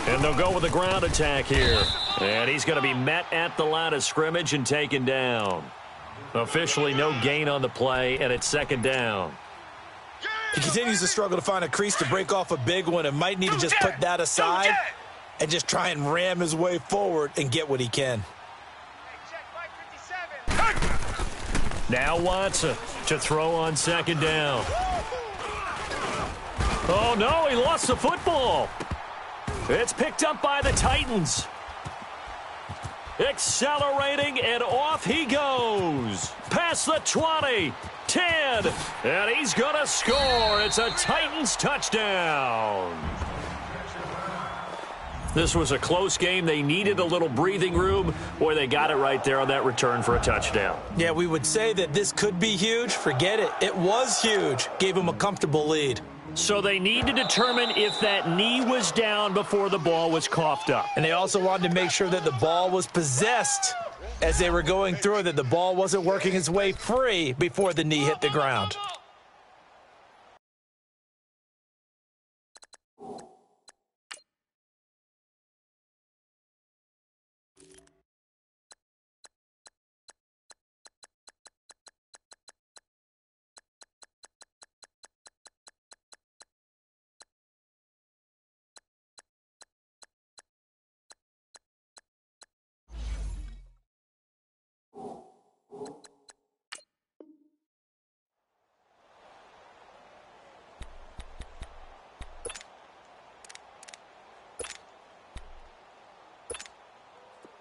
And they'll go with a ground attack here. And he's going to be met at the line of scrimmage and taken down. Officially no gain on the play, and it's second down. He continues to struggle to find a crease to break off a big one and might need to just put that aside and just try and ram his way forward and get what he can. Now Watson to throw on second down. Oh, no, he lost the football. It's picked up by the Titans. Accelerating, and off he goes. Past the 20, 10, and he's going to score. It's a Titans touchdown. This was a close game. They needed a little breathing room. Boy, they got it right there on that return for a touchdown. Yeah, we would say that this could be huge. Forget it. It was huge. Gave them a comfortable lead. So they need to determine if that knee was down before the ball was coughed up. And they also wanted to make sure that the ball was possessed as they were going through, that the ball wasn't working its way free before the knee hit the ground.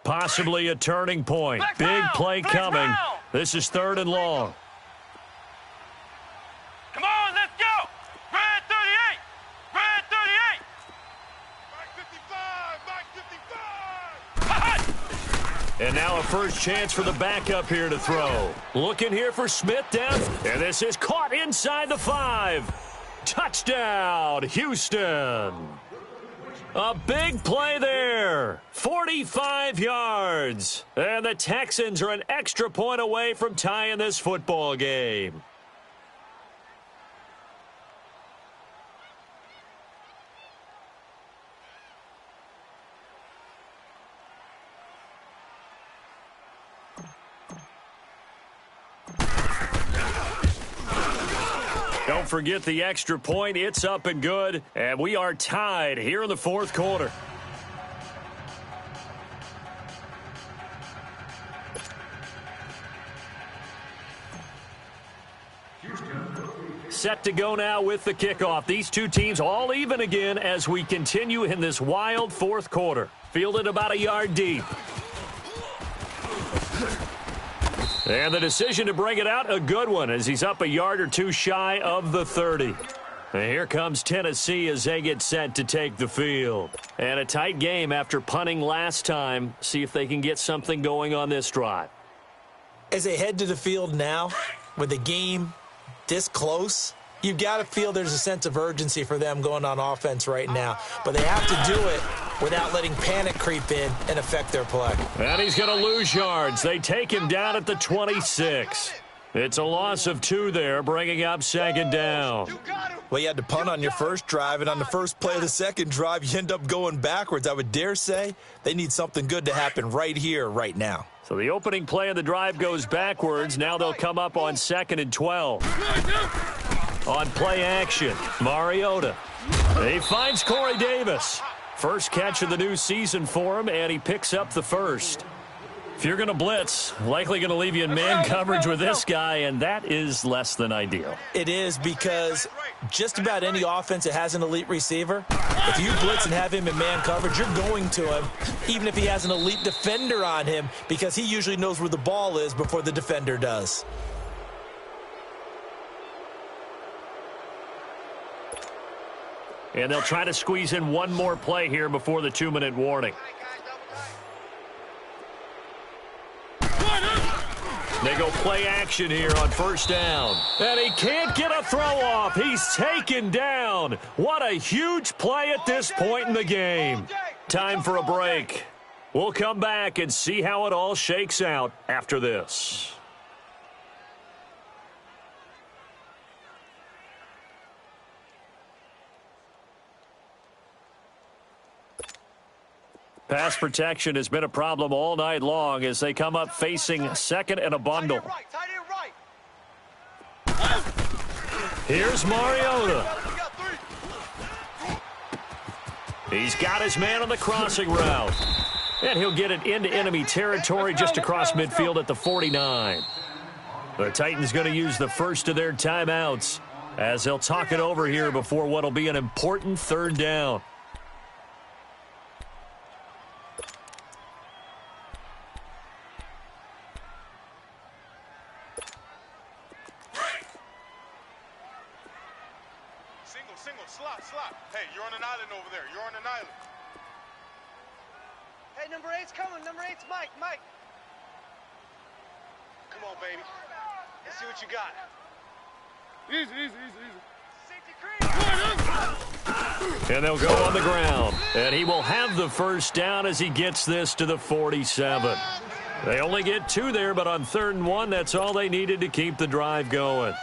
Possibly a turning point. Big play coming. This is 3rd and long. Come on, let's go. Red 38. Red 38. Mike 55. Mike 55. And now a first chance for the backup here to throw. Looking here for Smith down. And this is caught inside the 5. Touchdown, Houston. A big play there. 45 yards. And the Texans are an extra point away from tying this football game. Don't forget the extra point. It's up and good. And we are tied here in the 4th quarter. Set to go now with the kickoff. These two teams all even again as we continue in this wild 4th quarter. Fielded about a yard deep. And the decision to bring it out, a good one, as he's up a yard or two shy of the 30. And here comes Tennessee as they get set to take the field. And a tight game after punting last time. See if they can get something going on this drive. As they head to the field now, with the game this close, you've got to feel there's a sense of urgency for them going on offense right now. But they have to do it without letting panic creep in and affect their play. And he's going to lose yards. They take him down at the 26. It's a loss of 2 there, bringing up 2nd down. Well, you had to punt on your first drive, and on the first play of the second drive, you end up going backwards. I would dare say they need something good to happen right here, right now. So the opening play of the drive goes backwards. Now they'll come up on 2nd and 12. On play action, Mariota. He finds Corey Davis. First catch of the new season for him, and he picks up the first. If you're going to blitz, likely going to leave you in man coverage with this guy, and that is less than ideal. It is, because just about any offense that has an elite receiver, if you blitz and have him in man coverage, you're going to him, even if he has an elite defender on him, because he usually knows where the ball is before the defender does. And they'll try to squeeze in one more play here before the 2-minute warning. They go play action here on first down. And he can't get a throw off. He's taken down. What a huge play at this point in the game. Time for a break. We'll come back and see how it all shakes out after this. Pass protection has been a problem all night long as they come up facing 2nd and a bundle. Here's Mariota. He's got his man on the crossing route. And he'll get it into enemy territory just across midfield at the 49. The Titans going to use the first of their timeouts as they'll talk it over here before what will be an important third down. Single, slot. Hey, you're on an island over there. You're on an island. Hey, number 8's coming. Number 8's Mike. Come on, baby. Let's see what you got. Easy. And they'll go on the ground. And he will have the first down as he gets this to the 47. They only get 2 there, but on 3rd and 1, that's all they needed to keep the drive going.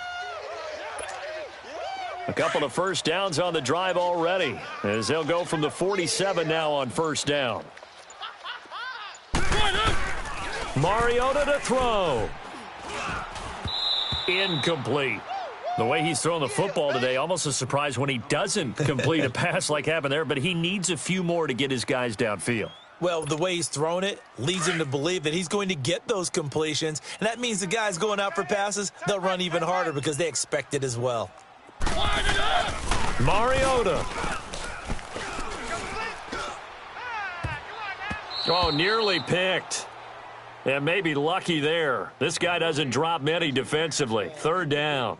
A couple of first downs on the drive already as they'll go from the 47 now on first down. Mariota to throw. Incomplete. The way he's throwing the football today, almost a surprise when he doesn't complete a pass like happened there, but he needs a few more to get his guys downfield. Well, the way he's thrown it leads him to believe that he's going to get those completions, and that means the guys going out for passes, they'll run even harder because they expect it as well. Mariota. Oh, nearly picked. And maybe lucky there. This guy doesn't drop many defensively. 3rd down.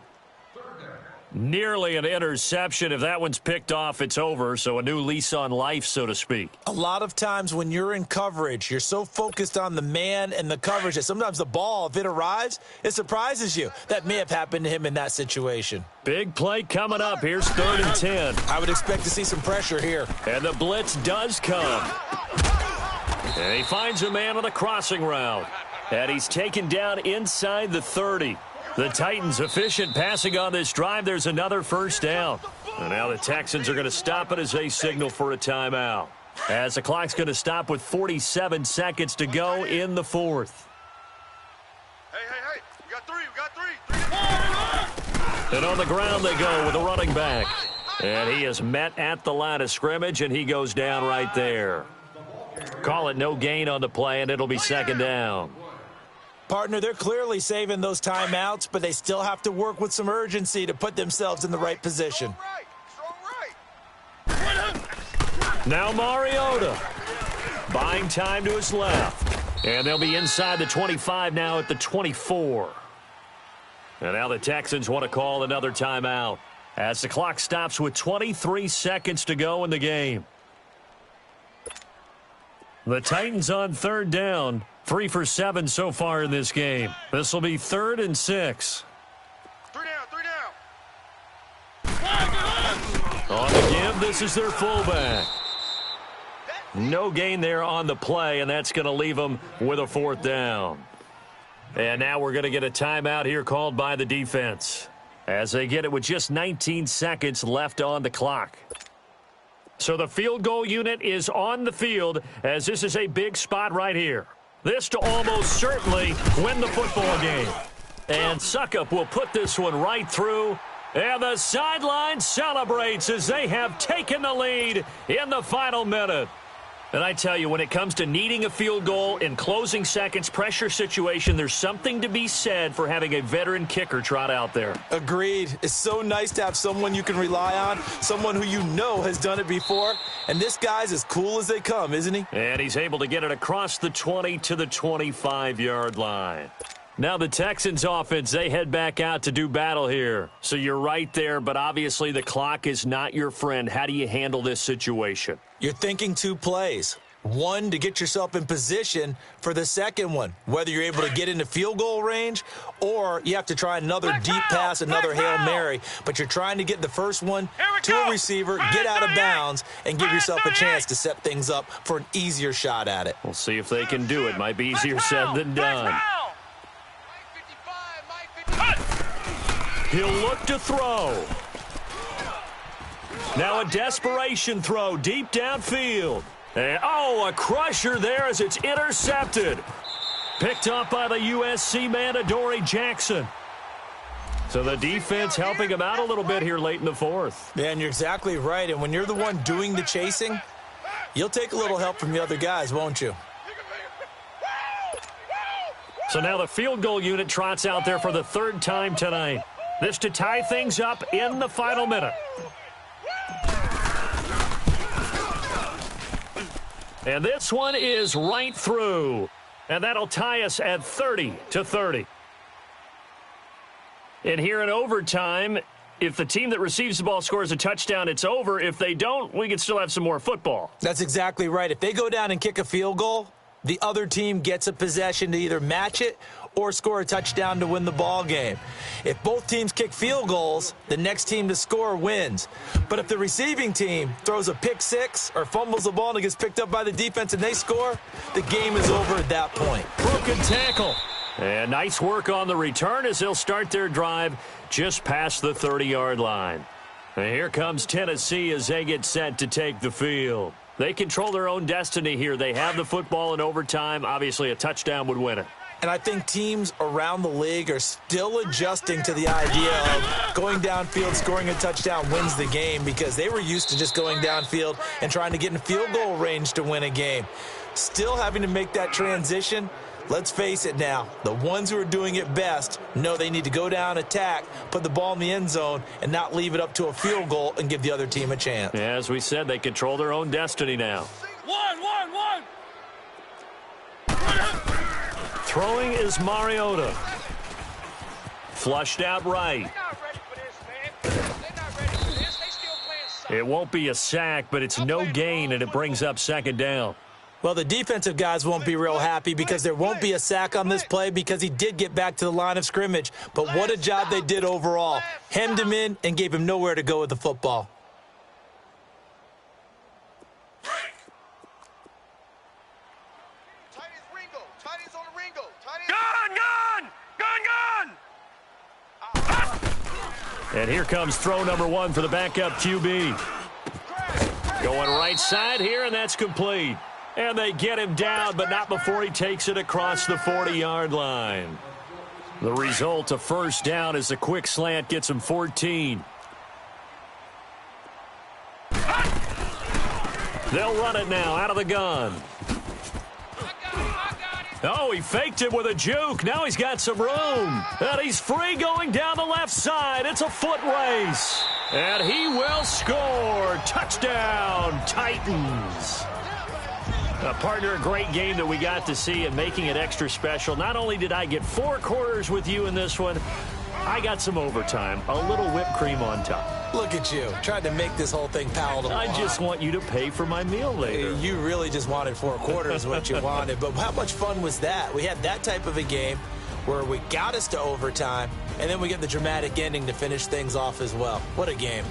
Nearly an interception. If that one's picked off, it's over. So a new lease on life, so to speak. A lot of times when you're in coverage, you're so focused on the man and the coverage that sometimes the ball, if it arrives, it surprises you. That may have happened to him in that situation. Big play coming up. Here's 3rd and 10. I would expect to see some pressure here. And the blitz does come. And he finds a man on the crossing route. And he's taken down inside the 30. The Titans efficient passing on this drive. There's another first down. And now the Texans are going to stop it as they signal for a timeout. As the clock's going to stop with 47 seconds to go in the 4th. Hey. We got three. And on the ground they go with a running back. And he is met at the line of scrimmage, and he goes down right there. Call it no gain on the play, and it'll be 2nd down. Partner, they're clearly saving those timeouts, but they still have to work with some urgency to put themselves in the right position. Now Mariota. Buying time to his left. And they'll be inside the 25 now at the 24. And now the Texans want to call another timeout as the clock stops with 23 seconds to go in the game. The Titans on 3rd down. 3 for 7 so far in this game. This will be 3rd and 6. 3 down. On the give, this is their fullback. No gain there on the play, and that's going to leave them with a 4th down. And now we're going to get a timeout here called by the defense as they get it with just 19 seconds left on the clock. So the field goal unit is on the field as this is a big spot right here. This to almost certainly win the football game. And Suckup will put this one right through. And the sideline celebrates as they have taken the lead in the final minute. And I tell you, when it comes to needing a field goal in closing seconds, pressure situation, there's something to be said for having a veteran kicker trot out there. Agreed. It's so nice to have someone you can rely on, someone who you know has done it before. And this guy's as cool as they come, isn't he? And he's able to get it across the 20 to the 25-yard line. Now the Texans offense, they head back out to do battle here. So you're right there, but obviously the clock is not your friend. How do you handle this situation? You're thinking 2 plays. One, to get yourself in position for the second one, whether you're able to get into field goal range or you have to try another deep pass, another Hail Mary. But you're trying to get the first one to a receiver, get out of bounds, and give yourself a chance to set things up for an easier shot at it. We'll see if they can do it. Might be easier said than done. He'll look to throw. Now a desperation throw deep downfield. And, a crusher there as it's intercepted. Picked up by the USC man, Adoree Jackson. So the defense helping him out a little bit here late in the fourth. Man, you're exactly right. And when you're the one doing the chasing, you'll take a little help from the other guys, won't you? So now the field goal unit trots out there for the third time tonight. This to tie things up in the final minute. And this one is right through. And that'll tie us at 30-30. And here in overtime, if the team that receives the ball scores a touchdown, it's over. If they don't, we can still have some more football. That's exactly right. If they go down and kick a field goal, the other team gets a possession to either match it or score a touchdown to win the ball game. If both teams kick field goals, the next team to score wins. But if the receiving team throws a pick six or fumbles the ball and it gets picked up by the defense and they score, the game is over at that point. Broken tackle. And nice work on the return as they'll start their drive just past the 30-yard line. And here comes Tennessee as they get set to take the field. They control their own destiny here. They have the football in overtime. Obviously, a touchdown would win it. And I think teams around the league are still adjusting to the idea of going downfield, scoring a touchdown wins the game, because they were used to just going downfield and trying to get in field goal range to win a game. Still having to make that transition. Let's face it now, the ones who are doing it best know they need to go down, attack, put the ball in the end zone, and not leave it up to a field goal and give the other team a chance. Yeah, as we said, they control their own destiny now. One. Throwing is Mariota. Flushed out right. It won't be a sack, but it's no gain, and it brings up second down. Well, the defensive guys won't be real happy because there won't be a sack on this play because he did get back to the line of scrimmage. But what a job they did overall. Hemmed him in and gave him nowhere to go with the football. And here comes throw number one for the backup QB. Going right side here, and that's complete. And they get him down, but not before he takes it across the 40-yard line. The result, a first down, as a quick slant gets him 14. They'll run it now out of the gun. Oh, he faked it with a juke. Now he's got some room. And he's free going down the left side. It's a foot race. And he will score. Touchdown, Titans. Partner, a great game that we got to see and making it extra special. Not only did I get 4 quarters with you in this one, I got some overtime, a little whipped cream on top. Look at you, trying to make this whole thing palatable. I just want you to pay for my meal later. You really just wanted 4 quarters what you wanted, but how much fun was that? We had that type of a game where we got us to overtime, and then we get the dramatic ending to finish things off as well. What a game.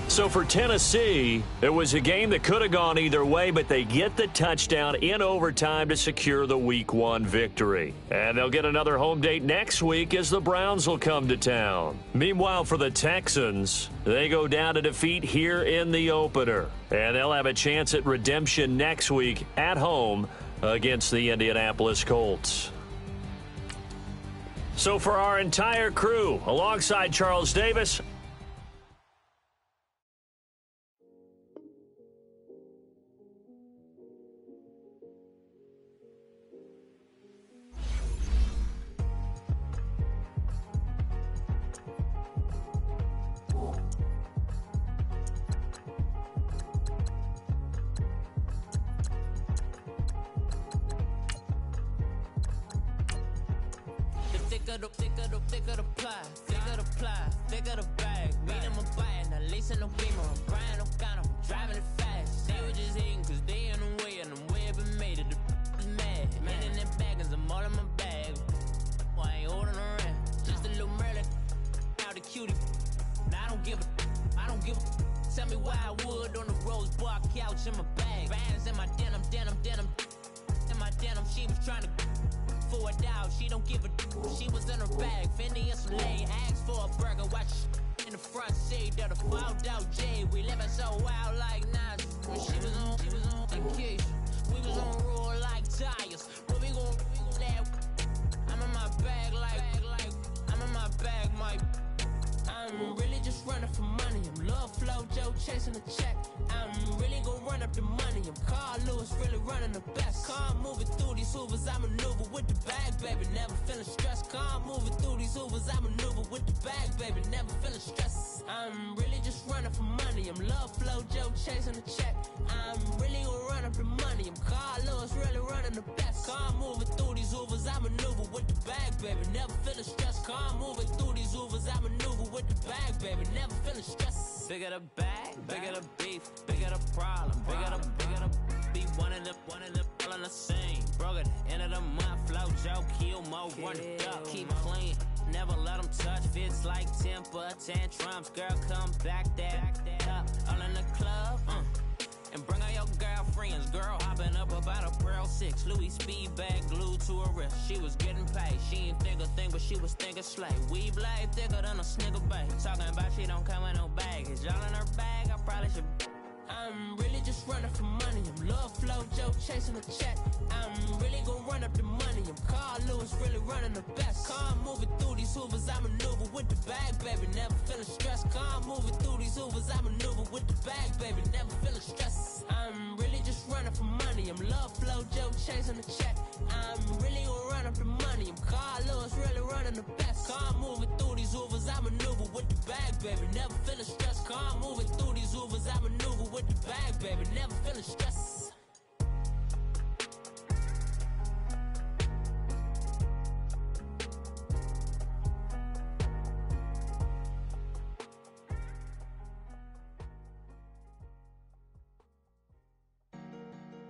So for Tennessee, it was a game that could have gone either way, but they get the touchdown in overtime to secure the Week 1 victory. And they'll get another home date next week as the Browns will come to town. Meanwhile, for the Texans, they go down to defeat here in the opener. And they'll have a chance at redemption next week at home against the Indianapolis Colts. So for our entire crew, alongside Charles Davis, thicker the pie, thicker the bag. Beat them a bite, now lacing no beamer. I'm Brian, I'm kinda driving it fast. They were just hating cause they in the way, and the way I've been made it, the mad. Man in that bag, cause I'm all in my bag. Well, I ain't holding around, just a little Merlin, out the cutie. Now I don't give a. Tell me why I would on the rose bar couch in my bag. Bands in my denim. In my denim, she was trying to for a doubt, she don't give a. She was in her bag, Fendi and some lane. Asked for a burger, watch in the front seat of the fouled out J. We living so wild like Nas. When she was on vacation, we was on roll like tires. Where we gon' that? I'm in my bag like I'm I'm really just running for money. I'm Love Flow Joe chasing the check. I'm really gonna run up the money. I'm Carl Lewis, really running the best. Car moving through these Hoovers, I maneuver with the bag, baby. Never feeling stressed. Car moving through these Hoovers, I maneuver with the bag, baby. Never feeling stressed. I'm really just running for money. I'm Love Flow Joe chasing the check. I'm really gonna run up the money. I'm Carl Lewis, really running the best. Car moving through these Hoovers, I maneuver with the bag, baby. Never feeling stressed. Car moving through these Hoovers, I maneuver with the bag, baby. Never feeling stressed. Bigger the bag, bigger the beef, bigger the problem, bigger the be one in the all in the scene. Broke at the end of the month, Flow Joe, kill mo, run it up, keep clean. Never let them touch, fits like temper tantrums. Girl, come back that up, all in the club, and bring all your girlfriends. Girl hopping up about a Pearl 6 Louis speed bag glued to her wrist. She was getting paid, she ain't think a thing, but she was thinking slay. We blade thicker than a snigger bag. Talking about she don't come with no baggage. Y'all in her bag, I probably should. I'm really just running for money. I'm Love Flow Joe chasing the check. I'm really gonna run up the money. I'm Carl Lewis, really running the best. Car moving through these Hoovers, I maneuver with the bag, baby. Never feeling stressed. Car moving through these Hoovers, I maneuver with the bag, baby. Never feeling stressed. I'm really just running for money. I'm Love Flow Joe chasing the check. I'm really gonna run up the money. I'm Carl Lewis, really running the best. Car moving through these Hoovers, I maneuver with the bag, baby. Never feeling stressed. Car moving through these Hoovers, I maneuver with the bag, baby. Never feeling stressed.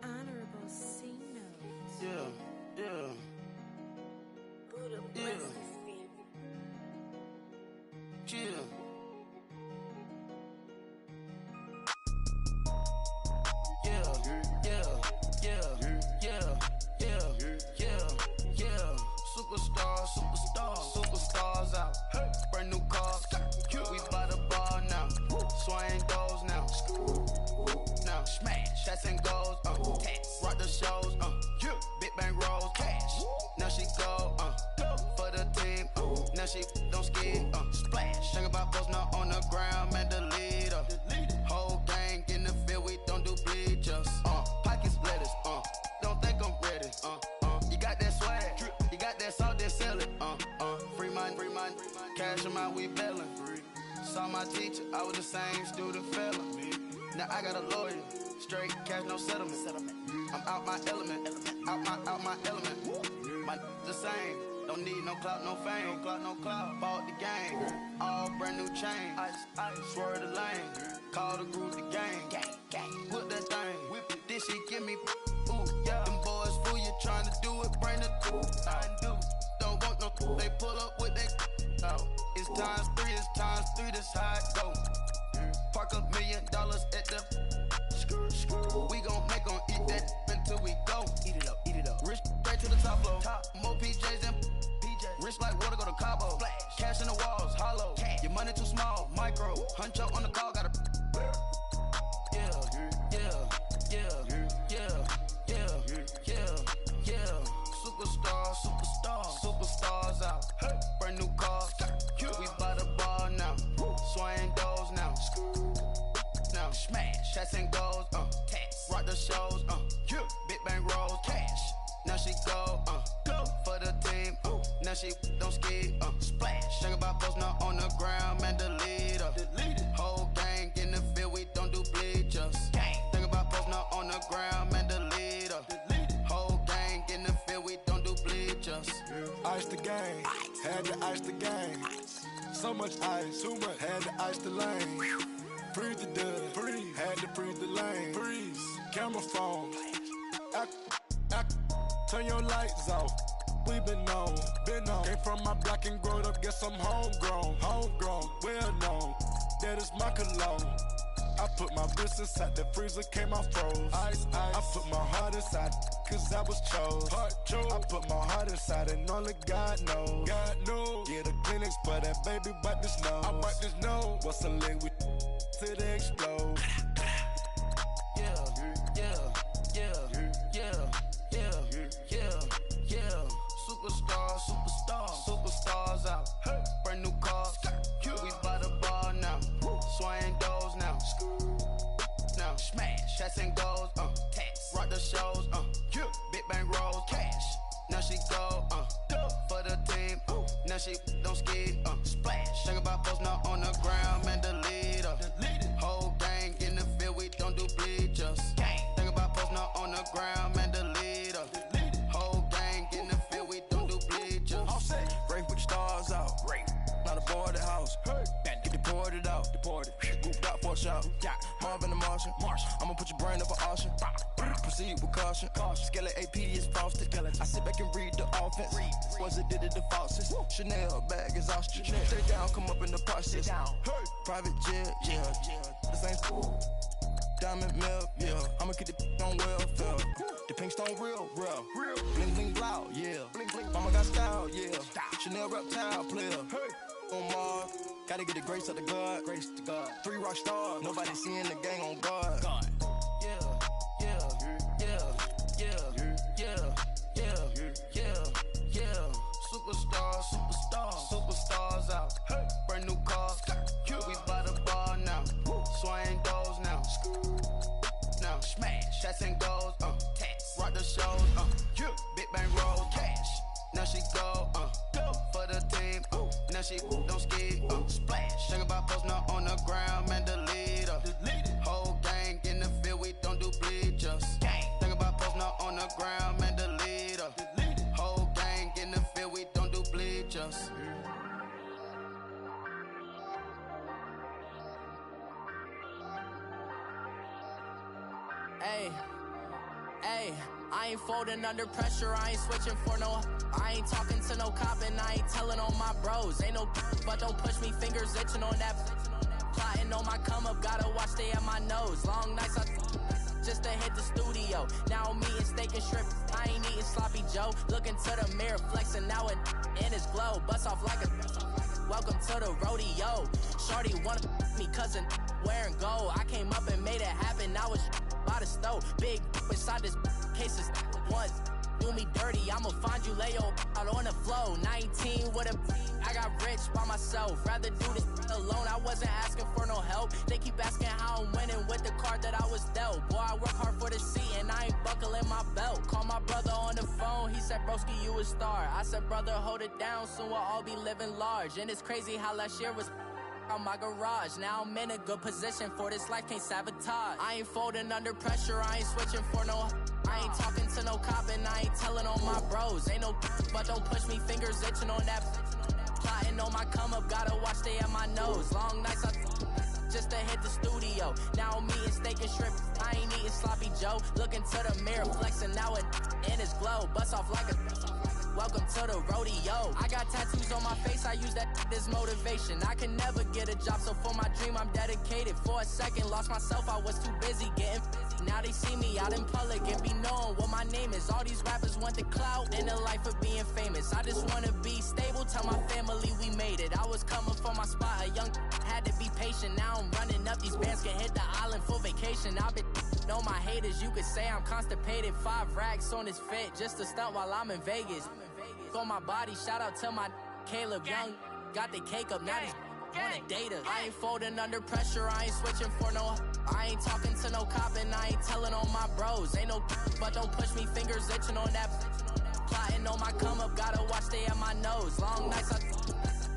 Honorable C notes. Yeah. Buddha Yeah. blesses Chill. Superstars out. Brand new cars. We by the bar now. Swing goes now. Now smash. Shots and goes. Rock the shows. Big bang rolls. Cash. Now she go. For the team. Now she don't ski. Splash. Think about posting up on the ground. Man, the leader. Whole gang in the field. We don't do bleachers. Pockets lettuce. Don't think I'm ready. You got that swag. You got that salt, then sell it. Free mind. Cash them out, we bailin'. Saw my teacher, I was the same student fella. Now I got a lawyer. Straight cash, no settlement. I'm out my element. Out my element. My the same. Don't need no clout, no fame. No clout. Bought the game. All brand new chain. Ice. Swerve the lane. Call the group the gang. Put that thing. Whip it. This she give me. Ooh, yeah. Them boys fool you trying to do it. Bring it. I do. Don't want no. They pull up with they. It's times 3. This how it go. Park $1 million at the. We gon' make 'em eat that until we go. Eat it up. Rich straight to the top floor. More PJs than PJ. Rich like water, go to Cabo. Flash. Cash in the walls, hollow. Cash. Your money too small, micro. Huncho on the call, gotta. Superstars out. Brand new cars. We by the bar now. Swing doors now. Now smash. Shots and goes. Rock the shows. Big bang rolls. Cash. Now she go. For the team. Now she don't ski. Splash. Think about posting up on the ground. Man, the leader. Whole gang in the field. We don't do bleachers. Think about posting up on the ground. Man, the leader. Whole gang in the field. We don't do bleachers. Ice the game, had to ice the game. So much ice, too much, had to ice the lane. Freeze the dub, freeze, had to freeze the lane. Freeze, camera phone. Turn your lights off. We been on. Came from my block and growed up, guess I'm homegrown, well known. That is my cologne. I put my wrist inside the freezer, came out froze. Ice. I put my heart inside, cause I was chose. I put my heart inside and only God knows. Get a clinics for that baby, wipe this nose. I wipe this nose. What's a link with till they explode? Superstars out. Brand new cars. We by the Now she don't skid, splash. Think about posting up on the ground, man, delete her. Whole gang in the field, we don't do bleachers. Think about posting up on the ground, man, delete her. Whole gang in the field, we don't do bleachers. All set. Rafe with the stars out. Not aboard the house. Get deported out. Moved out for a shout. Marvin the Martian. I'ma put your brain up for auction. Proceed with caution. Skeleton AP is frosted. I sit back and read the offense. Was it did it the falsest? Chanel bag is ostrich. Stay down, come up in the process. Private jet, yeah. This ain't school. Diamond milk, yeah. I'ma get the on welfare. The pink stone real. Bling bling blow, yeah. Mama got style, yeah. Chanel reptile player. On Mars, gotta get the grace of the God. 3 rock stars, nobody seeing the gang on guard. Superstars out. Brand new cars. We by the bar now. Swing doors now. Now smash. Shots and goals. Rock the shows. Big bang roll. Cash. Now she go. For the team. Now she don't skid. Splash. Think about posting up on the ground, man, delete her. Whole gang in the field, we don't do bleachers. Think about posting up on the ground, man, delete her. Whole gang in the field, we don't do bleachers. Hey, I ain't folding under pressure, I ain't switching for no. I ain't talking to no cop and I ain't telling on my bros. Ain't no but don't push me, fingers itching on that. Plotting on my come up, gotta watch stay at my nose. Long nights just to hit the studio. Now I'm eating steak and shrimp, I ain't eating sloppy Joe. Looking to the mirror, flexing now it in his glow. Bust off like a welcome to the rodeo. Shorty wanna me cousin wearing gold. I came up and made it happen, now it's by the stove. Big inside this cases once do me dirty, I'ma find you lay your out on the floor. 19 with a I got rich by myself, rather do this alone. I wasn't asking for no help, they keep asking how I'm winning with the card that I was dealt. Boy, I work hard for the seat and I ain't buckling my belt. Call my brother on the phone, he said broski you a star. I said brother hold it down, soon we'll all be living large. And it's crazy how last year was on my garage. Now I'm in a good position for this life, can't sabotage. I ain't folding under pressure, I ain't switching for no. I ain't talking to no cop and I ain't telling on my bros. Ain't no but don't push me, fingers itching on that. Plotting on my come up, gotta watch stay at my nose. Long nights just to hit the studio. Now I'm eating steak and shrimp, I ain't eating sloppy Joe. Looking to the mirror, flexing now it in his glow. Bust off like a welcome to the rodeo. I got tattoos on my face, I use that as motivation. I can never get a job, so for my dream I'm dedicated. For a second, lost myself, I was too busy getting busy. Now they see me out in public and be knowing what my name is. All these rappers want the clout and the life of being famous. I just wanna be stable, tell my family we made it. I was coming for my spot, a young had to be patient. Now I'm running up, these bands can hit the island for vacation. I've been know my haters, you could say I'm constipated. 5 racks on his fit, just to stunt while I'm in Vegas. On my body, shout out to my Caleb Young. Got the cake up, now he's on a data. I ain't folding under pressure, I ain't switching for no. I ain't talking to no cop and I ain't telling on my bros. Ain't no but don't push me, fingers itching on that. Plotting on my come up, gotta watch stay at my nose. Long nights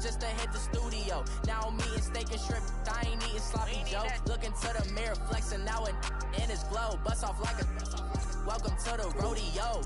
just to hit the studio. Now I'm eating steak and shrimp, I ain't eating sloppy Joe. Looking to the mirror, flexing now it in his glow. Bust off like a welcome to the rodeo.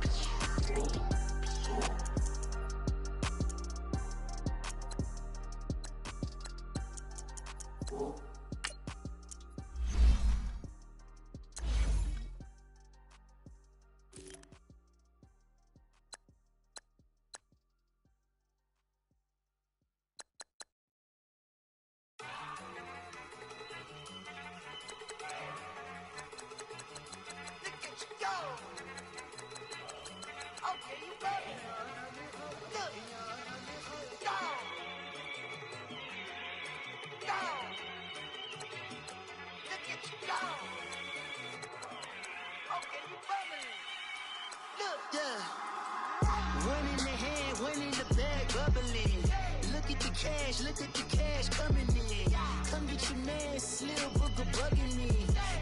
Look at the cash coming in. Come get your man, Slim Booker bugging me.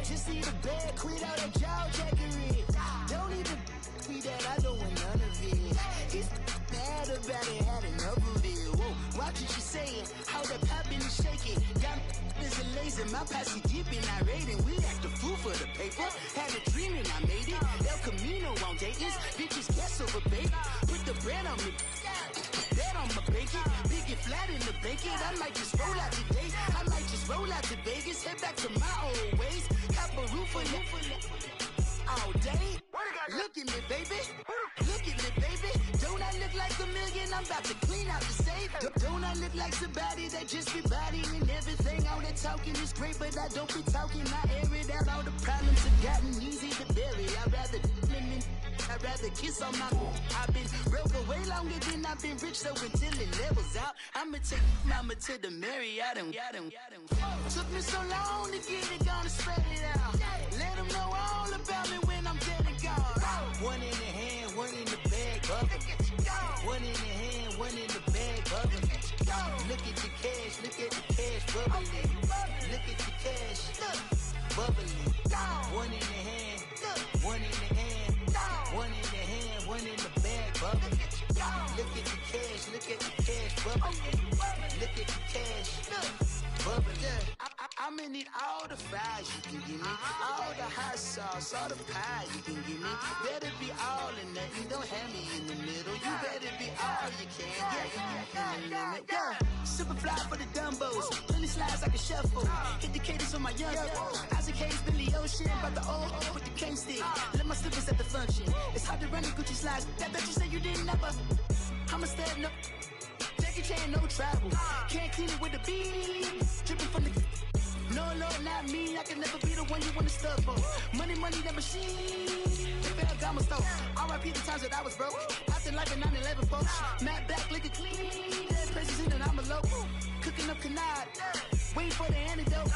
Just need a bag, quit out that jaw jackery. Don't even be that, I don't want none of it. It's bad about it, had enough of it. saying. How the poppin' and shaking. Got is a laser, my posse deep and irate, and we act a fool for the paper. Had a dream and I made it. El Camino on Dayton's. Bitches guess over baby. Put the bread on me. Bet on my bacon. Big and flat in the bacon. I might just roll out today. I might just roll out to Vegas. Head back to my old ways. Have a roof for all day. Look at me, baby. Look at me, baby. Don't I look like a million? I'm about to clean out the safe. Don't I look like somebody that just be bodying everything? All that talking is great, but I don't be talking. I air it out. All the problems have gotten easy to bury. I'd rather kiss on my I've been broke way longer than I've been rich, so until it levels out, I'ma take mama to the Marriott and took me so long to get it, gonna spread it out. Let them know all about me when I'm dead and gone. One in the hand, one in the bag, bubble. One in the hand, one in the bag, bubble. Look at the cash, look at the cash bubbling. Look at the cash, bubbling. One in the hand, one in the hand. One in the hand, one in the bag, bubbling. Look at the cash, look at the cash, bubbling. Look at the cash, bubbling. I'ma need all the fries you can give me, all the hot sauce, all the pie you can give me. Better be all or nothing, don't have me in the middle. You better be all you can, yeah. Super fly for the Dumbos, plenty slides like a shuffle. Hit the cadence on my young Isaac Hayes, Billy Ocean, about the old with the cane stick. Let my slippers at the function. It's hard to run the Gucci slides. That bet you say you didn't never. I'ma stand up. Jackie Chan, no travel. Can't clean it with the beat. Dripping from the. No, Lord, not me. I can never be the one you wanna stuff for. Money, that machine. The Ferragamo store. R.I.P. the times that I was broke. After life in 9/11, folks. Matte black, liquor clean. Dead presents in and I'm a local. Cooking up canard. Waiting for the antidote.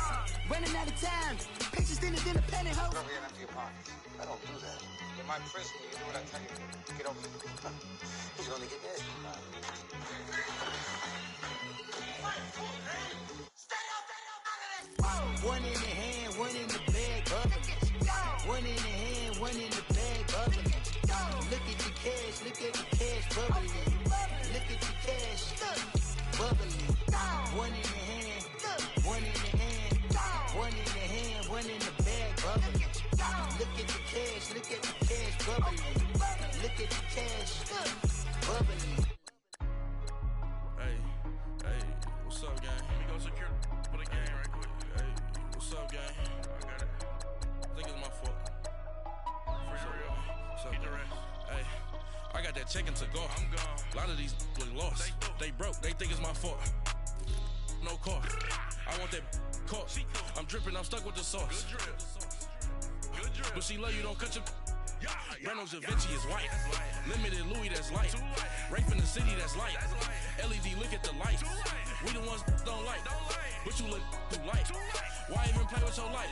Running out of time. Patience thinner than a penny hoe. Over here, empty your pockets. I don't do that. In my prison, you do what I tell you to. Get over here. He's gonna get nasty. One in the hand, one in the bag, bubbling. One in the hand, one in the bag, bubbling. Look at the cash, look at the cash, bubbling. Look at the cash, bubbling. One in the hand, one in the hand, one in the hand, one in the bag, bubbling. Look at the cash, look at the cash, bubbling. Look at the cash, bubbling. Hey, what's up, gang? Let me go secure for the game right quick. Hey, what's up, gang? I got it. I think it's my fault. For real. What's up, man? Hey, I got that chicken to go. I'm gone. A lot of these look lost. They broke. They think it's my fault. No car. I want that caught. I'm dripping. I'm stuck with the sauce. Good drip. But she love you. Don't cut your. Renault Da Vinci is white. Limited Louis, that's light. Rape in the city, that's light. LED, look at the lights. We the ones don't like. But you look too light. Why even play with your life?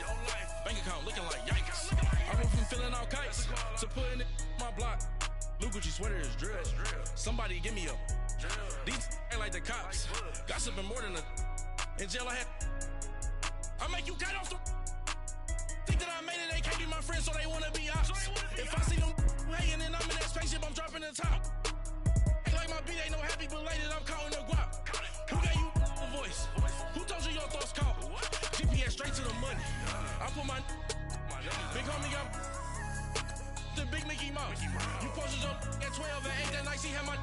Bank account looking like yikes. I went from filling out kites to putting it in my block. Blue Gucci sweater is drill. Somebody give me a. These ain't like the cops. Gossiping more than a. In jail I had. I make you cut off the. Think that I made it, they can't be my friends, so they wanna be ops. If I see them hating and I'm in that spaceship, I'm dropping the top. Ain't like my beat ain't no happy belated, I'm counting the guap. Who gave you a voice? Who told you your thoughts count? GPS straight to the money. I put my big homie got the big Mickey Mouse. You posted your at 12 and 8 that night, she had my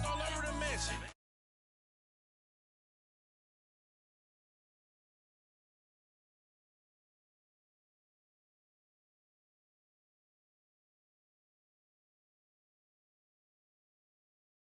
all over the mansion.